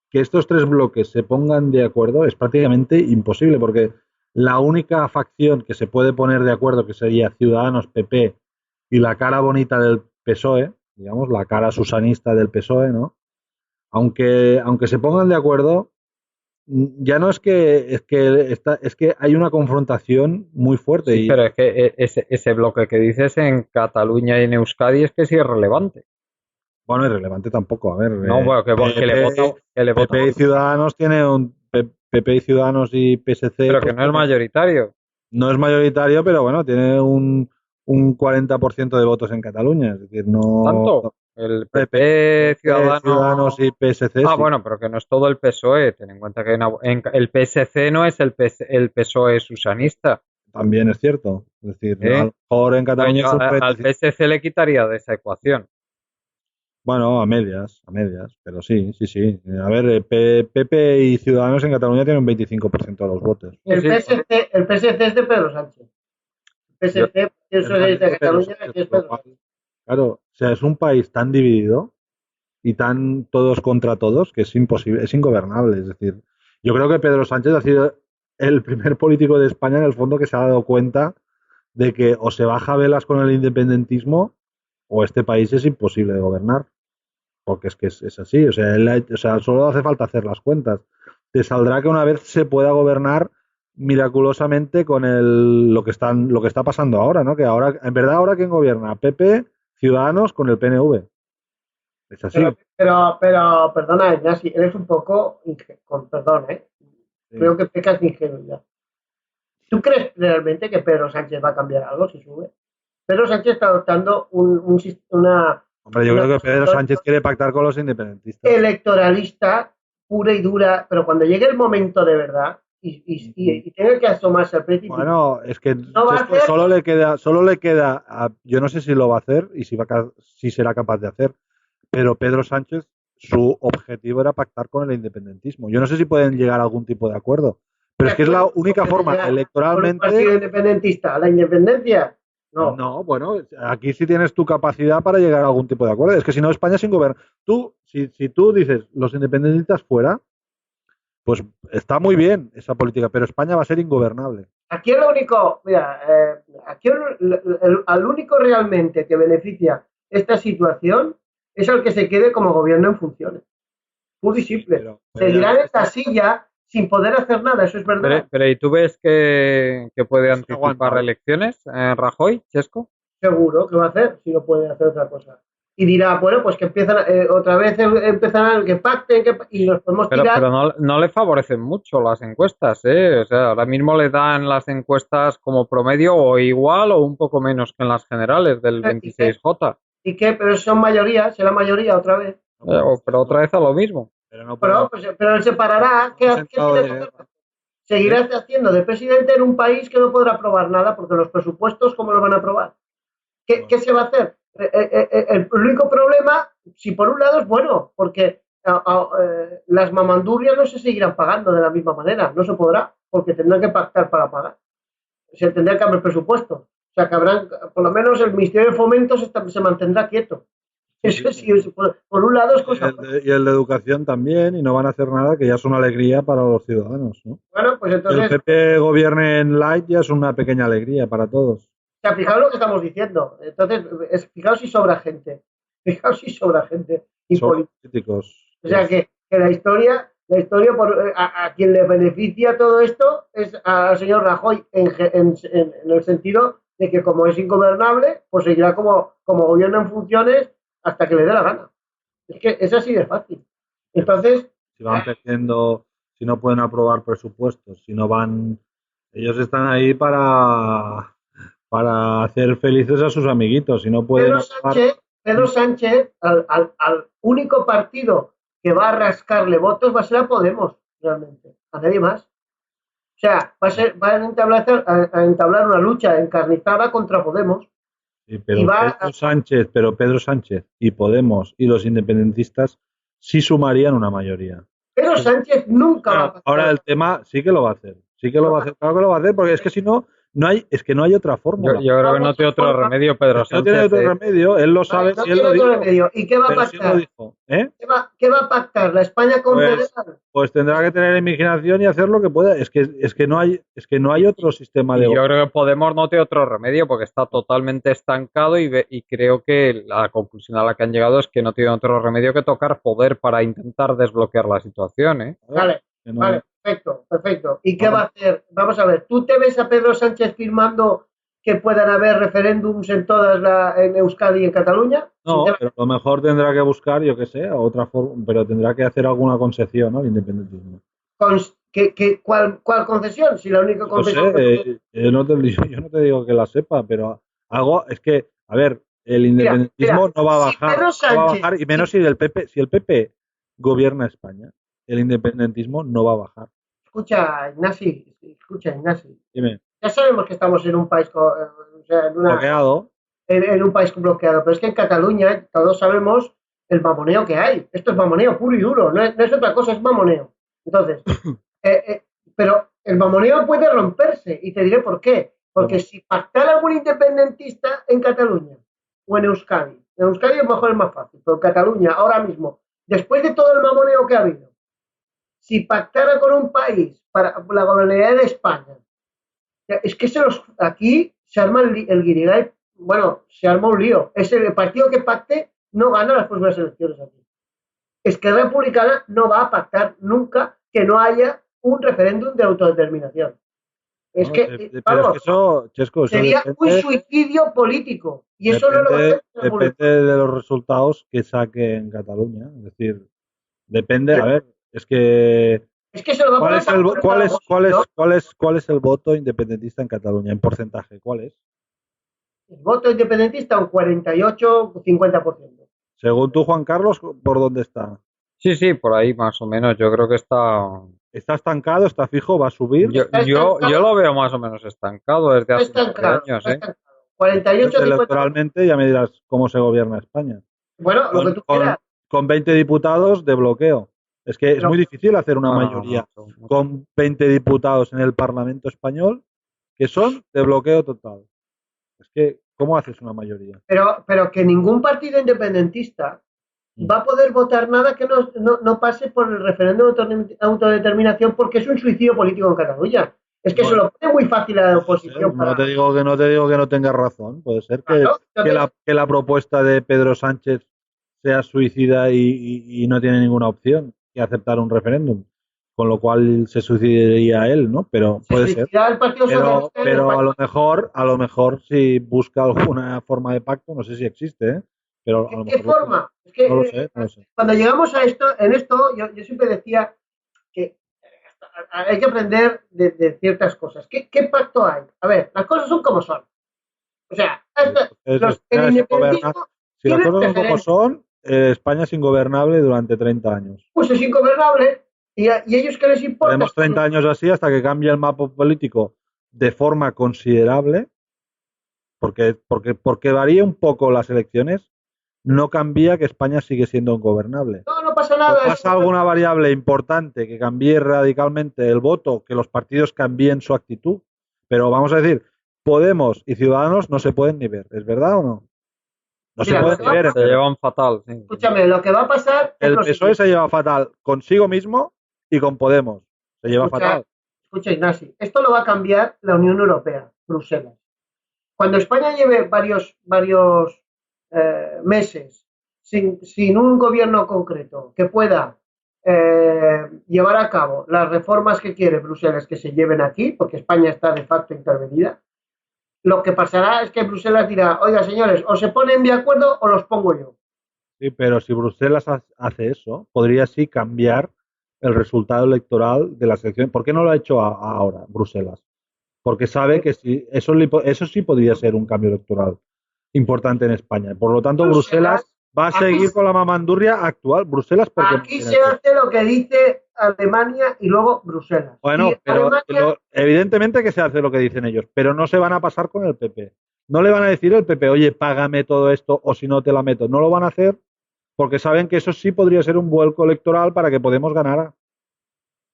que estos tres bloques se pongan de acuerdo es prácticamente imposible porque la única facción que se puede poner de acuerdo, que sería Ciudadanos, PP y la cara bonita del PSOE, digamos, la cara susanista del PSOE, ¿no? Aunque se pongan de acuerdo, ya no es que hay una confrontación muy fuerte. Sí, pero es que ese bloque que dices en Cataluña y en Euskadi es que sí es relevante. Bueno, irrelevante tampoco, a ver. No, bueno, que le vota. PP y Ciudadanos tiene un PP y Ciudadanos y PSC. Pero que no es mayoritario. No es mayoritario, pero bueno, tiene un 40% de votos en Cataluña. Es decir, no. ¿Tanto? El PP, Ciudadanos y PSC. Ah, Sí. bueno, pero que no es todo el PSOE. Ten en cuenta que el PSC no es el PSOE susanista. También es cierto. Es decir, a ¿Eh? lo mejor en Cataluña es un Al 45. PSC le quitaría de esa ecuación. Bueno, a medias, pero sí, sí, sí. A ver, PP y Ciudadanos en Cataluña tienen un 25% de los votos. El Sí, PSC es de Pedro Sánchez. El yo- PSC, eso es de Cataluña, que es Pedro Sánchez. Claro, o sea, es un país tan dividido y tan todos contra todos que es imposible, es ingobernable. Es decir, yo creo que Pedro Sánchez ha sido el primer político de España en el fondo que se ha dado cuenta de que o se baja velas con el independentismo o este país es imposible de gobernar. Porque es que es así, o sea, solo hace falta hacer las cuentas. Te saldrá que una vez se pueda gobernar miraculosamente con lo que está pasando ahora, ¿no? Que ahora, en verdad, ahora quién gobierna, PP, Ciudadanos con el PNV. Es así. Pero perdona, Ignasi, eres un poco, con perdón, Sí. creo que pecas de ingenuidad. ¿Tú crees realmente que Pedro Sánchez va a cambiar algo si sube? Pedro Sánchez está adoptando una Hombre, yo creo que Pedro Sánchez quiere pactar con los independentistas. electoralista pura y dura, pero cuando llegue el momento de verdad y tenga que asomarse al precipicio. Bueno, es que no va a hacer... solo le queda yo no sé si lo va a hacer y si será capaz de hacer, pero Pedro Sánchez, su objetivo era pactar con el independentismo. Yo no sé si pueden llegar a algún tipo de acuerdo, pero es que es la única forma electoralmente. ¿Con un partido independentista a la independencia? No. No, bueno, aquí sí tienes tu capacidad para llegar a algún tipo de acuerdo. Es que si no, España sin gobernar. Si tú dices los independentistas fuera, pues está muy bien esa política, pero España va a ser ingobernable. Aquí es lo único, mira, aquí al único realmente que beneficia esta situación es al que se quede como gobierno en funciones. Puro y simple. Seguirán en la silla sin poder hacer nada, eso es verdad. Pero ¿y tú ves que puede anticipar elecciones Rajoy, Chesco? Seguro que va a hacer, si no puede hacer otra cosa. Y dirá, bueno, pues que empiezan otra vez empezarán, que pacten, y nos podemos tirar. Pero no le favorecen mucho las encuestas, ¿eh? O sea, ahora mismo le dan las encuestas como promedio o igual o un poco menos que en las generales del 26J. ¿Y qué? Pero son mayoría, será mayoría otra vez. Pero otra vez a lo mismo. Pero él se parará. Seguirá haciendo de presidente en un país que no podrá aprobar nada, porque los presupuestos, ¿cómo los van a aprobar? ¿Qué se va a hacer? El único problema, si por un lado es bueno, porque las mamandurrias no se seguirán pagando de la misma manera, no se podrá, porque tendrán que pactar para pagar. Se tendrá que haber presupuesto. O sea, que habrán, por lo menos el Ministerio de Fomento se mantendrá quieto. Eso sí, por un lado es cosa. Y el de educación también, y no van a hacer nada, que ya es una alegría para los ciudadanos, ¿no? Bueno, pues entonces. Que el PP gobierne en light ya es una pequeña alegría para todos. O sea, fijaos lo que estamos diciendo. Entonces, fijaos si sobra gente. Fijaos si sobra gente. Y políticos. O sea, que la historia a quien le beneficia todo esto es al señor Rajoy en el sentido de que como es ingobernable, pues seguirá como gobierno en funciones hasta que le dé la gana. Es que es así de fácil. Entonces... Si van perdiendo, si no pueden aprobar presupuestos, si no van... Ellos están ahí para hacer felices a sus amiguitos. Si no pueden Pedro Sánchez al único partido que va a rascarle votos va a ser a Podemos, realmente. A nadie más. O sea, va a entablar una lucha encarnizada contra Podemos. Sí, pero Pedro Sánchez y Podemos y los independentistas sí sumarían una mayoría. Pedro Sánchez nunca va a pasar. Ahora el tema sí que lo va a hacer. Sí que lo va a hacer. Claro que lo va a hacer, porque es que si no, no hay otra forma. Yo creo que no tiene otro remedio, Pedro Sánchez. No tiene otro remedio, él lo sabe. No tiene otro remedio. ¿Y qué va a pactar? ¿Qué va a pactar? ¿La España confederal? Pues tendrá que tener imaginación y hacer lo que pueda. Es que no hay otro sistema de... Yo creo que Podemos no tiene otro remedio porque está totalmente estancado y creo que la conclusión a la que han llegado es que no tiene otro remedio que tocar poder para intentar desbloquear la situación, ¿eh? Vale. Perfecto. ¿Y qué va a hacer? Vamos a ver, ¿tú te ves a Pedro Sánchez firmando que puedan haber referéndums en en Euskadi y en Cataluña? No, pero a lo mejor tendrá que buscar, yo qué sé, otra forma, pero tendrá que hacer alguna concesión al independentismo. ¿Cuál concesión? Si la única concesión... yo no te digo que la sepa, pero algo es que, a ver, el independentismo no va a bajar. Pedro Sánchez, no va a bajar, y menos si el PP gobierna España, el independentismo no va a bajar. Escucha, Ignasi. Dime. Ya sabemos que estamos en un país Bloqueado. En un país bloqueado, pero es que en Cataluña todos sabemos el mamoneo que hay. Esto es mamoneo puro y duro, no es otra cosa, es mamoneo. Entonces, pero el mamoneo puede romperse y te diré por qué. Porque si pactara algún independentista en Cataluña o en Euskadi a lo mejor es más fácil, pero en Cataluña ahora mismo, después de todo el mamoneo que ha habido, si pactara con un país para la gobernabilidad de España, es que aquí se arma el guirigay, bueno, se arma un lío. Es el partido que pacte no gana las próximas elecciones aquí. Esquerra Republicana no va a pactar nunca que no haya un referéndum de autodeterminación. Es que eso, Chesco, sería un suicidio político. Y eso no lo va a hacer. Depende de los resultados que saque en Cataluña. Es decir, depende, a ver, es que se lo va a poner. ¿Cuál es el voto independentista en Cataluña? En porcentaje, ¿cuál es? El voto independentista un 48-50%. Según tú, Juan Carlos, ¿por dónde está? Sí, por ahí más o menos. Yo creo que está... ¿Está estancado? ¿Está fijo? ¿Va a subir? Yo lo veo más o menos estancado desde hace años. 48 electoralmente ya me dirás cómo se gobierna España. Bueno, lo que tú quieras. Con 20 diputados de bloqueo. Es que es muy difícil hacer una mayoría con 20 diputados en el Parlamento español que son de bloqueo total. Es que, ¿cómo haces una mayoría? Pero que ningún partido independentista va a poder votar nada que no pase por el referéndum de autodeterminación, porque es un suicidio político en Cataluña. Es que se lo pone muy fácil a la oposición. No te digo que no tengas razón. Puede ser que la propuesta de Pedro Sánchez sea suicida y no tiene ninguna opción que aceptar un referéndum, con lo cual se suicidaría él, ¿no? Pero puede ser. Pero a lo mejor si busca alguna forma de pacto, no sé si existe, ¿eh? Pero a lo mejor ¿Qué forma? Es que no lo sé. Cuando llegamos a esto, yo siempre decía que hay que aprender de ciertas cosas. ¿Qué pacto hay? A ver, las cosas son como son. O sea, el independentismo... Si las cosas son como son, España es ingobernable durante 30 años. Pues es ingobernable. ¿Y ellos qué les importa? Tenemos 30 años así hasta que cambie el mapa político de forma considerable, porque varía un poco las elecciones, no cambia que España sigue siendo ingobernable. No pasa nada. Pasa alguna variable importante que cambie radicalmente el voto, que los partidos cambien su actitud. Pero vamos a decir, Podemos y Ciudadanos no se pueden ni ver. ¿Es verdad o no? No se pueden ni ver. Se llevan fatal. Sí. Escúchame, lo que va a pasar... El PSOE se lleva fatal consigo mismo y con Podemos. Se lleva fatal. Escucha, Ignasi, esto lo va a cambiar la Unión Europea, Bruselas. Cuando España lleve varios meses sin un gobierno concreto que pueda llevar a cabo las reformas que quiere Bruselas que se lleven aquí, porque España está de facto intervenida, lo que pasará es que Bruselas dirá, oiga señores, o se ponen de acuerdo o los pongo yo. Sí, pero si Bruselas hace eso, podría sí cambiar el resultado electoral de las elecciones. ¿Por qué no lo ha hecho ahora Bruselas? Porque sabe que eso sí podría ser un cambio electoral importante en España. Por lo tanto, Bruselas va a seguir con la mamandurria actual. Bruselas porque aquí se hace lo que dice Alemania y luego Bruselas. Bueno, pero evidentemente que se hace lo que dicen ellos, pero no se van a pasar con el PP. No le van a decir al PP, oye, págame todo esto o si no te la meto. No lo van a hacer porque saben que eso sí podría ser un vuelco electoral para que Podemos ganara.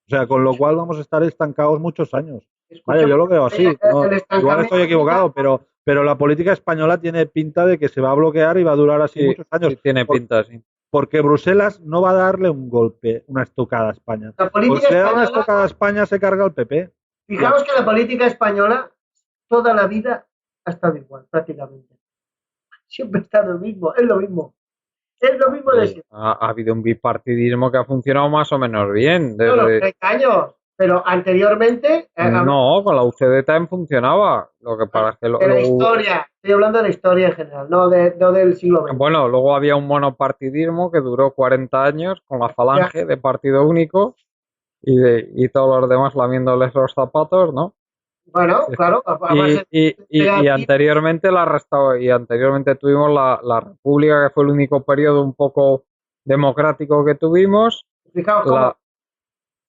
O sea, con lo cual vamos a estar estancados muchos años. Vaya, yo lo veo así. ¿No? Igual estoy equivocado, pero la política española tiene pinta de que se va a bloquear y va a durar así muchos años. Sí, tiene pinta, sí. Porque Bruselas no va a darle un golpe, una estocada a España. Pues si le da una estocada a España, se carga el PP. Fijaos que la política española toda la vida ha estado igual, prácticamente. Siempre ha estado lo mismo, es lo mismo. Es lo mismo de siempre. Ha habido un bipartidismo que ha funcionado más o menos bien. Desde... No, los 30 años. Pero anteriormente... No, con la UCD también funcionaba. Lo que para que de la historia, estoy hablando de la historia en general, no del siglo XX. Bueno, luego había un monopartidismo que duró 40 años con la falange de partido único y todos los demás lamiéndoles los zapatos, ¿no? Bueno, claro, y anteriormente anteriormente tuvimos la República, que fue el único periodo un poco democrático que tuvimos, fijaos cómo,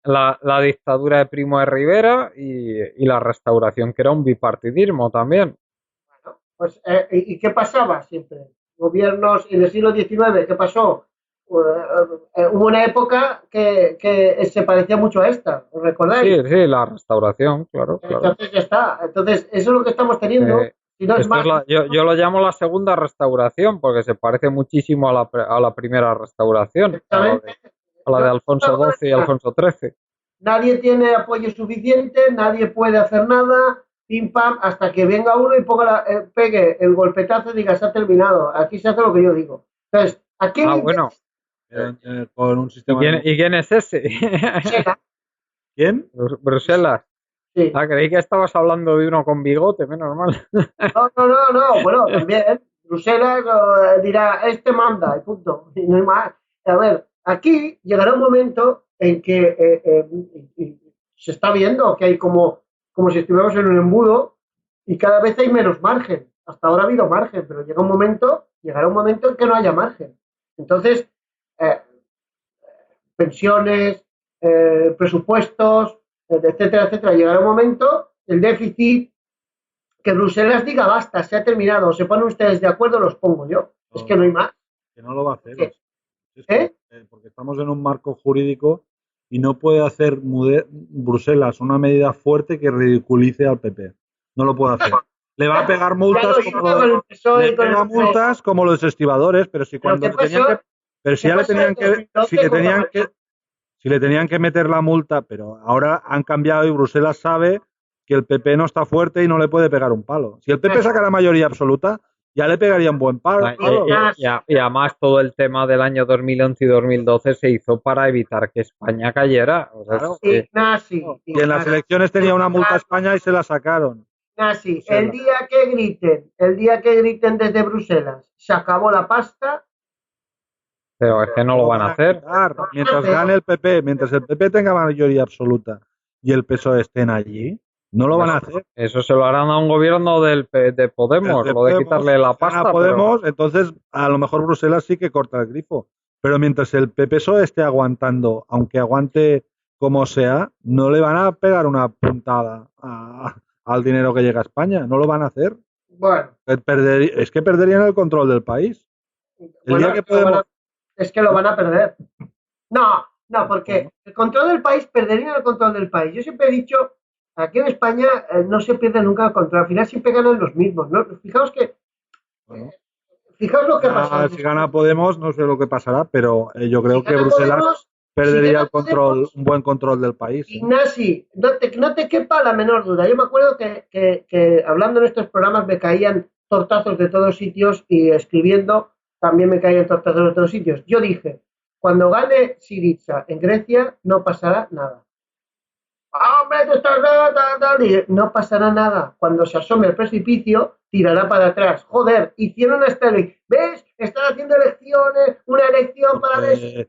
la dictadura de Primo de Rivera y la Restauración, que era un bipartidismo también. bueno, pues, ¿y qué pasaba siempre? Gobiernos en el siglo XIX, ¿qué pasó? Hubo una época que se parecía mucho a esta, ¿os Sí, recordáis? sí, la Restauración, claro, claro. Entonces ya está. Entonces, eso es lo que estamos teniendo. Si no es Esto más, es yo lo llamo la segunda restauración porque se parece muchísimo a la primera restauración, exactamente, a la de Alfonso XII y Alfonso XIII. nadie tiene apoyo suficiente, nadie puede hacer nada, pim pam, hasta que venga uno y pegue el golpetazo y diga, se ha terminado. Aquí se hace lo que yo digo. Entonces, ¿a quién le Bueno. Con un sistema ¿Y quién es ese? interesa? ¿Quién? Bruselas. Sí. Creí que estabas hablando de uno con bigote, menos mal. No, bueno, también Bruselas dirá, este manda, y punto, y no hay más. A ver, aquí llegará un momento en que se está viendo que hay como si estuviéramos en un embudo y cada vez hay menos margen. Hasta ahora ha habido margen, pero llegará un momento en que no haya margen. Entonces, eh, pensiones, presupuestos, etcétera, etcétera, llegará un momento, el déficit, que Bruselas diga basta, se ha terminado, se ponen ustedes de acuerdo, los pongo yo. Es que no hay más. Que no lo va a hacer. Porque estamos en un marco jurídico y no puede hacer Bruselas una medida fuerte que ridiculice al PP. No lo puede hacer. Le va a pegar multas como los estibadores, pero si cuando si le tenían que meter la multa, pero ahora han cambiado y Bruselas sabe que el PP no está fuerte y no le puede pegar un palo. Si el PP saca la mayoría absoluta, ya le pegaría un buen palo. Y además todo el tema del año 2011 y 2012 se hizo para evitar que España cayera. O sea, claro, y en las elecciones tenía una multa a España y se la sacaron. Ignaci, el día que griten desde Bruselas, se acabó la pasta. Pero es que no lo van a hacer. Mientras gane el PP, mientras el PP tenga mayoría absoluta y el PSOE estén allí, no lo van a hacer. Eso se lo harán a un gobierno de Podemos, lo de quitarle la pasta. A Podemos, entonces a lo mejor Bruselas sí que corta el grifo. Pero mientras el PSOE esté aguantando, aunque aguante como sea, no le van a pegar una puntada al dinero que llega a España. No lo van a hacer. Bueno. Es que perderían el control del país. Es que lo van a perder. No, porque el control del país, perderían el control del país. Yo siempre he dicho, aquí en España no se pierde nunca el control, al final siempre ganan los mismos, ¿no? Fijaos lo que pasa. Si gana Podemos, no sé lo que pasará, pero yo creo que Bruselas perdería el control, un buen control del país. Ignaci, no te quepa la menor duda. Yo me acuerdo que hablando en estos programas me caían tortazos de todos sitios y escribiendo también me caían tortazos de todos sitios. Yo dije, cuando gane Syriza en Grecia no pasará nada. ¡Hombre, tú estás no pasará nada. Cuando se asome el precipicio, tirará para atrás. Joder, hicieron esta elección. ¿Ves? Están haciendo una elección para ver.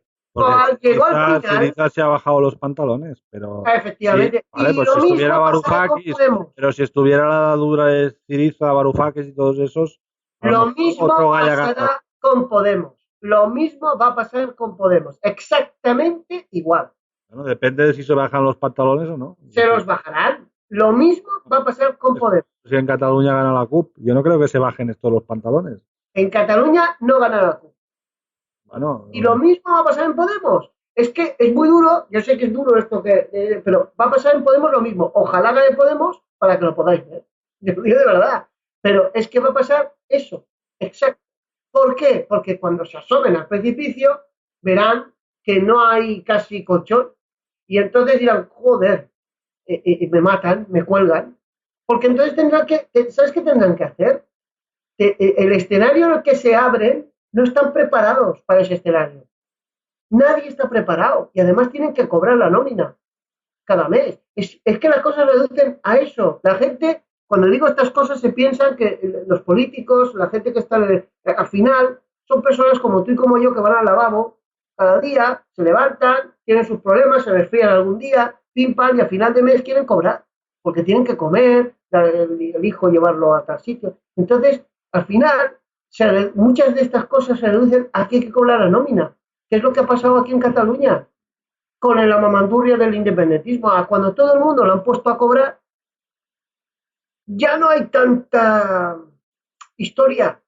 Llegó al final. Syriza se ha bajado los pantalones, pero. Efectivamente. Sí, vale, pues si estuviera Varoufakis, pero si estuviera la dura de Syriza, Varoufakis y todos esos. Lo mismo pasará con Podemos. Lo mismo va a pasar con Podemos. Exactamente igual. Bueno, depende de si se bajan los pantalones o no. Se los bajarán. Lo mismo va a pasar con Podemos. Si en Cataluña gana la CUP, yo no creo que se bajen estos los pantalones. En Cataluña no gana la CUP. Bueno, y lo mismo va a pasar en Podemos. Es que es muy duro, yo sé que es duro esto, pero va a pasar en Podemos lo mismo. Ojalá gane Podemos para que lo podáis ver. Yo lo digo de verdad. Pero es que va a pasar eso. Exacto. ¿Por qué? Porque cuando se asomen al precipicio, verán que no hay casi colchón. Y entonces dirán, joder, me matan, me cuelgan. Porque entonces ¿sabes qué tendrán que hacer? El escenario en el que se abren no están preparados para ese escenario. Nadie está preparado. Y además tienen que cobrar la nómina cada mes. Es que las cosas reducen a eso. La gente, cuando digo estas cosas, se piensan que los políticos, la gente que está al final, son personas como tú y como yo que van al lavabo cada día, se levantan, tienen sus problemas, se resfrían algún día, pim pam, y al final de mes quieren cobrar. porque tienen que comer, el hijo llevarlo a tal sitio. Entonces, al final, muchas de estas cosas se reducen a que hay que cobrar la nómina, que es lo que ha pasado aquí en Cataluña con la mamandurria del independentismo. Cuando todo el mundo lo han puesto a cobrar, ya no hay tanta historia.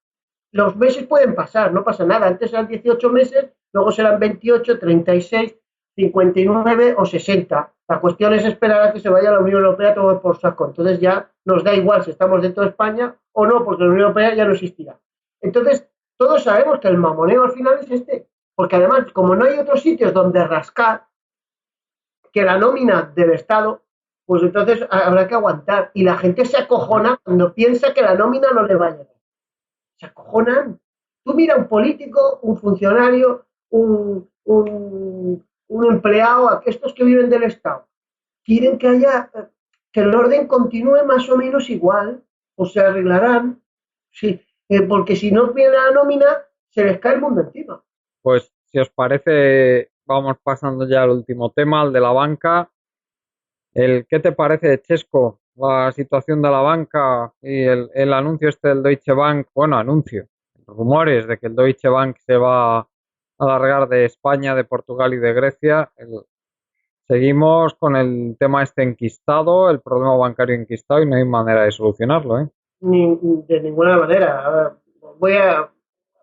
Los meses pueden pasar, no pasa nada. Antes eran 18 meses, luego serán 28, 36, 59 o 60. La cuestión es esperar a que se vaya a la Unión Europea todo por saco. Entonces ya nos da igual si estamos dentro de España o no, porque la Unión Europea ya no existirá. Entonces, todos sabemos que el mamoneo al final es este. Porque además, como no hay otros sitios donde rascar que la nómina del Estado, pues entonces habrá que aguantar. Y la gente se acojona cuando piensa que la nómina no le va a llegar. Se acojonan. Tú mira un político, un funcionario, un empleado, estos que viven del Estado, quieren que el orden continúe más o menos igual, o se arreglarán, sí, porque si no viene la nómina, se les cae el mundo encima. Pues si os parece, vamos pasando ya al último tema, al de la banca. ¿Qué te parece, Chesco, la situación de la banca y el anuncio este del Deutsche Bank? Bueno, rumores de que el Deutsche Bank se va a largar de España, de Portugal y de Grecia. Seguimos con el tema este enquistado, el problema bancario enquistado, y no hay manera de solucionarlo, ¿eh? De ninguna manera. Voy a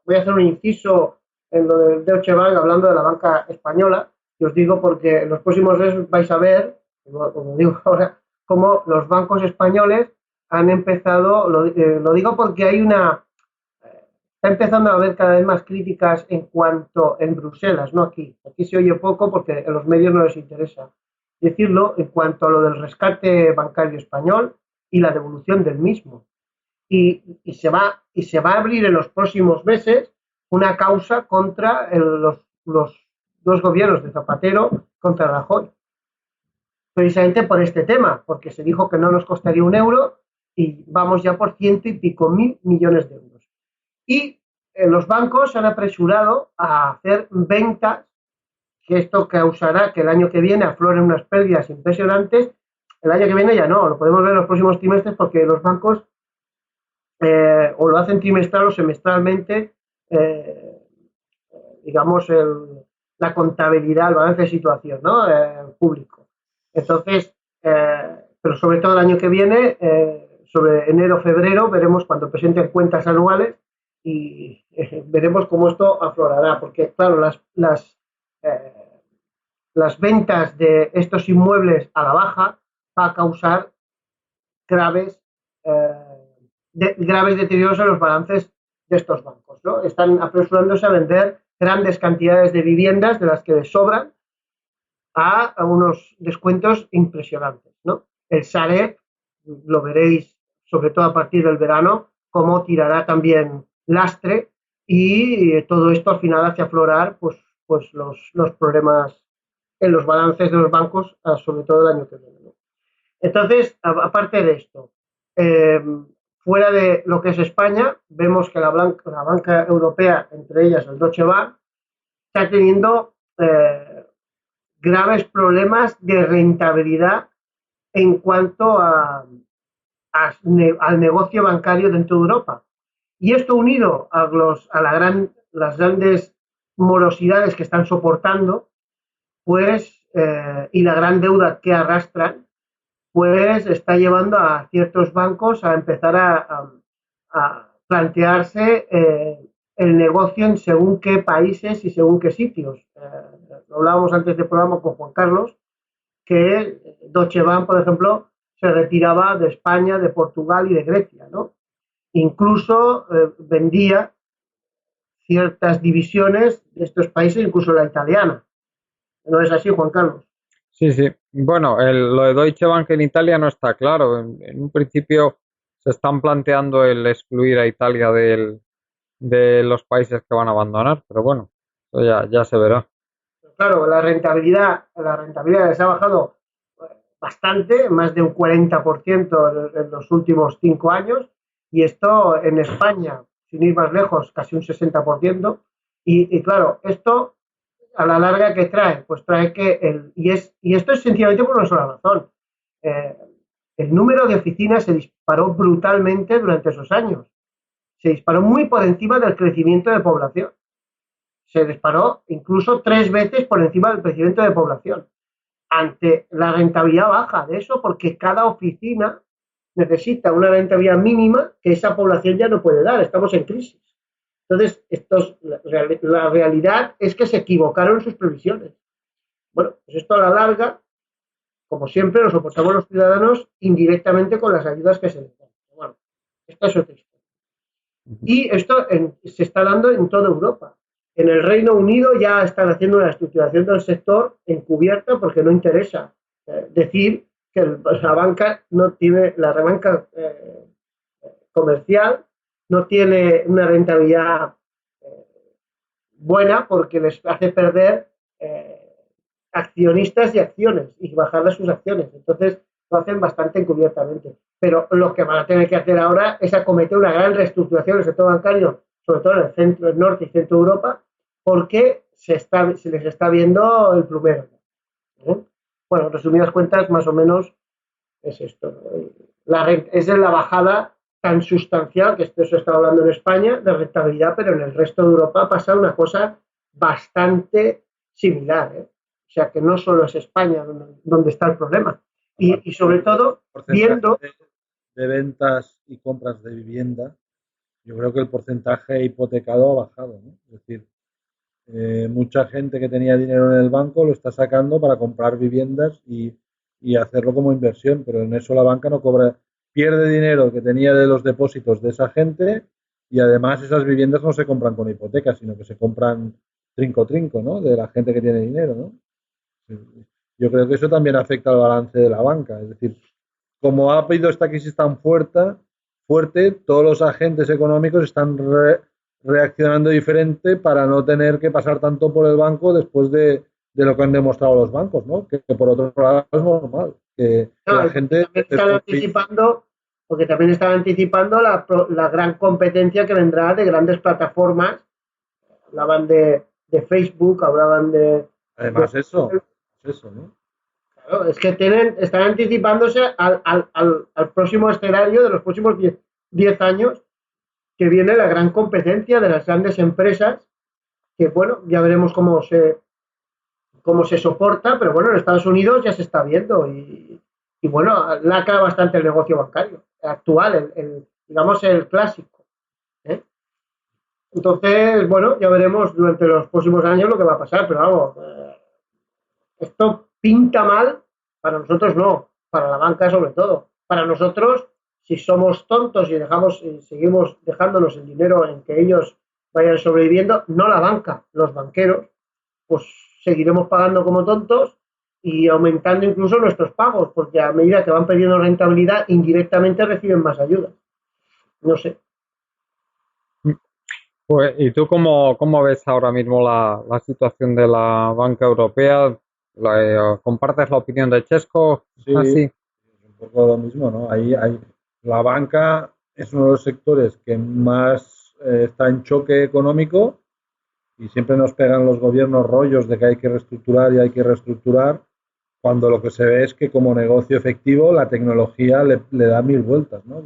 hacer un inciso en lo del Deutsche Bank, hablando de la banca española, y os digo porque en los próximos meses vais a ver, como digo ahora, cómo los bancos españoles han empezado, lo digo porque está empezando a haber cada vez más críticas en Bruselas, no aquí. Aquí se oye poco porque a los medios no les interesa decirlo, en cuanto a lo del rescate bancario español y la devolución del mismo. Y se va a abrir en los próximos meses una causa contra los dos gobiernos de Zapatero, contra Rajoy, precisamente por este tema, porque se dijo que no nos costaría un euro y vamos ya por 100 y pico mil millones de euros. Y los bancos se han apresurado a hacer ventas, que esto causará que el año que viene afloren unas pérdidas impresionantes. El año que viene ya no, lo podemos ver en los próximos trimestres, porque los bancos o lo hacen trimestral o semestralmente, digamos, la contabilidad, el balance de situación, ¿no? Público. Entonces, pero sobre todo el año que viene, sobre enero, febrero, veremos cuando presenten cuentas anuales y veremos cómo esto aflorará, porque claro, las ventas de estos inmuebles a la baja va a causar graves deterioros en los balances de estos bancos, ¿no? Están apresurándose a vender grandes cantidades de viviendas de las que les sobran a unos descuentos impresionantes, ¿no? El Sareb, lo veréis sobre todo a partir del verano, cómo tirará también lastre, y todo esto al final hace aflorar pues los problemas en los balances de los bancos, sobre todo el año que viene, ¿no? Entonces, aparte de esto, fuera de lo que es España, vemos que la banca europea, entre ellas el Deutsche Bank, está teniendo graves problemas de rentabilidad en cuanto al negocio bancario dentro de Europa. Y esto, unido a las grandes morosidades que están soportando, pues, y la gran deuda que arrastran, pues está llevando a ciertos bancos a empezar a plantearse el negocio en según qué países y según qué sitios. Hablábamos antes del programa con Juan Carlos, que Deutsche Bank, por ejemplo, se retiraba de España, de Portugal y de Grecia, ¿no? Incluso vendía ciertas divisiones de estos países, incluso la italiana. ¿No es así, Juan Carlos? Sí, sí. Bueno, lo de Deutsche Bank en Italia no está claro. En un principio se están planteando el excluir a Italia de los países que van a abandonar, pero bueno, eso ya se verá. Claro, la rentabilidad les ha bajado bastante, más de un 40% en los últimos 5 años, y esto en España, sin ir más lejos, casi un 60%. Y claro, esto a la larga, ¿qué trae? Pues trae que y esto es sencillamente por una sola razón. el número de oficinas se disparó brutalmente durante esos años. Se disparó muy por encima del crecimiento de población. Se disparó incluso 3 veces por encima del crecimiento de población. Ante la rentabilidad baja de eso, porque cada oficina necesita una rentabilidad mínima que esa población ya no puede dar. Estamos en crisis. Entonces, la realidad es que se equivocaron sus previsiones. Bueno, pues esto a la larga, como siempre, lo soportamos los ciudadanos indirectamente con las ayudas que se les dan. Bueno, esta es otra historia. Y esto se está dando en toda Europa. En el Reino Unido ya están haciendo una estructuración del sector encubierta porque no interesa decir que la banca no tiene, la banca comercial no tiene una rentabilidad buena porque les hace perder accionistas y acciones y bajarles sus acciones. Entonces lo hacen bastante encubiertamente. Pero lo que van a tener que hacer ahora es acometer una gran reestructuración del sector bancario, sobre todo en el centro, el norte y centro de Europa, porque se les está viendo el plumero. Bueno, en resumidas cuentas, más o menos es esto, ¿no? Es en la bajada tan sustancial, que esto se está hablando en España, de rentabilidad, pero en el resto de Europa pasa una cosa bastante similar. O sea, que no solo es España donde está el problema. Y sobre todo, viendo de ventas y compras de vivienda, yo creo que el porcentaje hipotecado ha bajado, ¿no? Es decir, mucha gente que tenía dinero en el banco lo está sacando para comprar viviendas y hacerlo como inversión, pero en eso la banca no cobra, pierde dinero que tenía de los depósitos de esa gente y además esas viviendas no se compran con hipoteca, sino que se compran trinco, ¿no? De la gente que tiene dinero, ¿no? Yo creo que eso también afecta al balance de la banca, es decir, como ha habido esta crisis tan fuerte, todos los agentes económicos están reaccionando diferente para no tener que pasar tanto por el banco después de lo que han demostrado los bancos, ¿no? Que por otro lado es normal. Que la gente también están anticipando, porque también están anticipando la gran competencia que vendrá de grandes plataformas. Hablaban de Facebook, hablaban de... Además eso, ¿no? Claro, es que están anticipándose al próximo escenario de los próximos 10 años, que viene la gran competencia de las grandes empresas, que bueno, ya veremos cómo se soporta, pero bueno, en Estados Unidos ya se está viendo y bueno, lacra bastante el negocio bancario actual, digamos el clásico. Entonces, bueno, ya veremos durante los próximos años lo que va a pasar, pero vamos, esto pinta mal, para nosotros no, para la banca sobre todo. Para nosotros, si somos tontos y seguimos dejándonos el dinero en que ellos vayan sobreviviendo, no la banca, los banqueros, pues seguiremos pagando como tontos y aumentando incluso nuestros pagos, porque a medida que van perdiendo rentabilidad, indirectamente reciben más ayuda. No sé. Pues, ¿y tú cómo ves ahora mismo la situación de la banca europea? ¿Compartes la opinión de Chesco? Sí, es un poco lo mismo, ¿no? La banca es uno de los sectores que más está en choque económico y siempre nos pegan los gobiernos rollos de que hay que reestructurar y hay que reestructurar, cuando lo que se ve es que como negocio efectivo la tecnología le da 1000 vueltas, ¿no?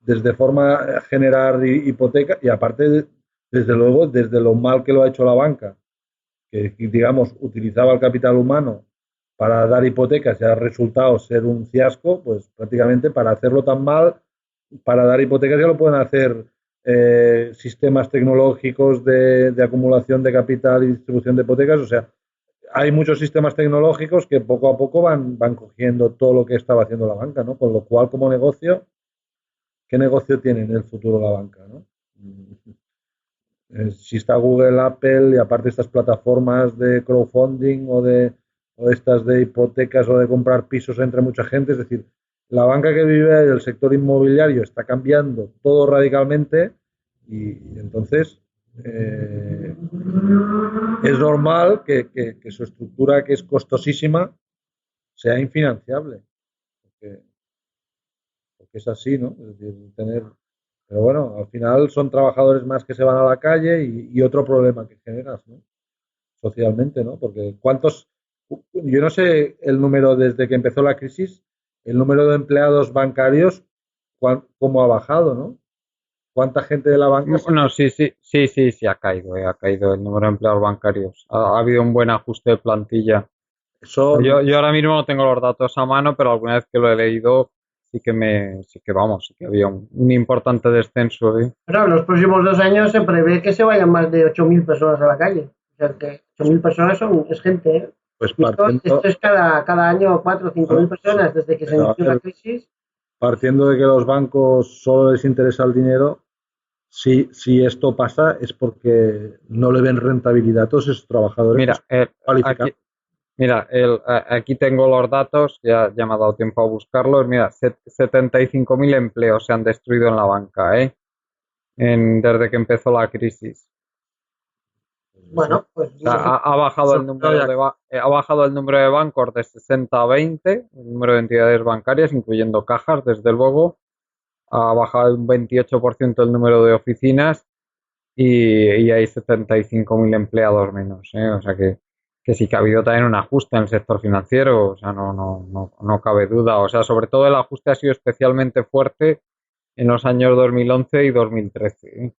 Desde forma generar hipoteca y aparte, desde luego, desde lo mal que lo ha hecho la banca, que digamos utilizaba el capital humano para dar hipotecas y ha resultado ser un fiasco, pues prácticamente para hacerlo tan mal, para dar hipotecas ya lo pueden hacer sistemas tecnológicos de acumulación de capital y distribución de hipotecas, o sea, hay muchos sistemas tecnológicos que poco a poco van cogiendo todo lo que estaba haciendo la banca, ¿no? Con lo cual, como negocio, ¿qué negocio tiene en el futuro la banca, ¿no? Si está Google, Apple y aparte estas plataformas de crowdfunding o estas de hipotecas o de comprar pisos entre mucha gente, es decir, la banca que vive del sector inmobiliario está cambiando todo radicalmente y entonces es normal que su estructura, que es costosísima, sea infinanciable. Porque es así, ¿no? Es decir, pero bueno, al final son trabajadores más que se van a la calle y otro problema que generas, ¿no? Socialmente, ¿no? Porque yo no sé el número desde que empezó la crisis, el número de empleados bancarios, cómo ha bajado, ¿no? ¿Cuánta gente de la banca No, sí, ha caído el número de empleados bancarios. Ha habido un buen ajuste de plantilla. Eso, Yo ahora mismo no tengo los datos a mano, pero alguna vez que lo he leído sí que había un importante descenso, ¿eh? Pero en los próximos 2 años se prevé que se vayan más de 8.000 personas a la calle. O sea que 8.000 personas es gente, ¿eh? pues Y esto es cada año 4 o 5.000 personas desde que se pero, a inició la ver, crisis. partiendo de que los bancos solo les interesa el dinero, si esto pasa es porque no le ven rentabilidad a todos esos trabajadores que Mira, son cualificados. aquí, mira, aquí tengo los datos, ya me ha dado tiempo a buscarlos. Mira, 75.000 empleos se han destruido en la banca, ¿eh? Desde que empezó la crisis. Bueno, pues O sea, no sé. ha bajado el número ha bajado el número de bancos de 60 a 20, el número de entidades bancarias, incluyendo cajas, desde luego. Ha bajado un 28% el número de oficinas y hay 75.000 empleados menos, ¿eh? O sea que sí que ha habido también un ajuste en el sector financiero, o sea, no cabe duda. O sea, sobre todo el ajuste ha sido especialmente fuerte en los años 2011 y 2013, ¿eh?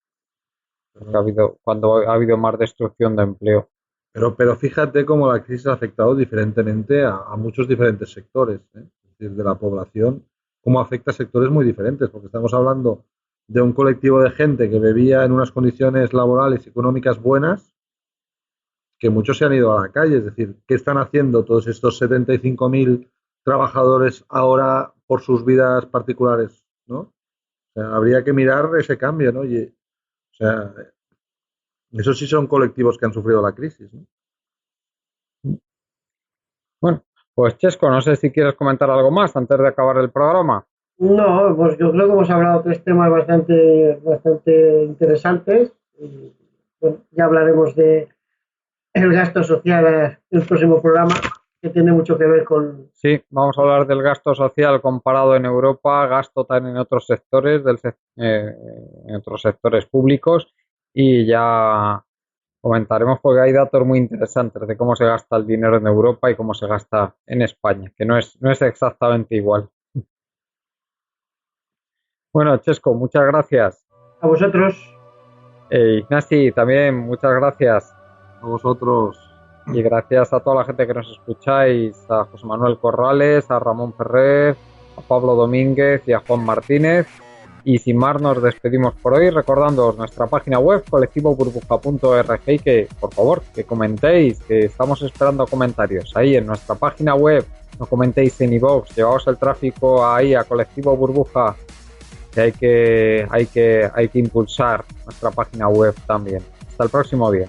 Porque cuando ha habido más destrucción de empleo. Pero fíjate cómo la crisis ha afectado diferentemente a muchos diferentes sectores, ¿eh? Es decir, de la población, cómo afecta a sectores muy diferentes, porque estamos hablando de un colectivo de gente que vivía en unas condiciones laborales y económicas buenas, que muchos se han ido a la calle. Es decir, ¿qué están haciendo todos estos 75.000 trabajadores ahora por sus vidas particulares, ¿no? O sea, habría que mirar ese cambio, ¿no? O sea, esos sí son colectivos que han sufrido la crisis, ¿no? Bueno, pues Chesco, no sé si quieres comentar algo más antes de acabar el programa. No, pues yo creo que hemos hablado de 3 temas bastante interesantes. Y, bueno, ya hablaremos de el gasto social en el próximo programa, que tiene mucho que ver con... Sí, vamos a hablar del gasto social comparado en Europa, gasto también en otros sectores, en otros sectores públicos, y ya comentaremos porque hay datos muy interesantes de cómo se gasta el dinero en Europa y cómo se gasta en España, que no es exactamente igual. Bueno, Chesco, muchas gracias. A vosotros. Ignasi, también muchas gracias. A vosotros. Y gracias a toda la gente que nos escucháis, a José Manuel Corrales, a Ramón Ferrer, a Pablo Domínguez y a Juan Martínez. Y sin más nos despedimos por hoy recordándoos nuestra página web colectivoburbuja.org y que por favor que comentéis, que estamos esperando comentarios ahí en nuestra página web. No comentéis en iVoox, llevaos el tráfico ahí a Colectivo Burbuja, que hay que impulsar nuestra página web también. Hasta el próximo día.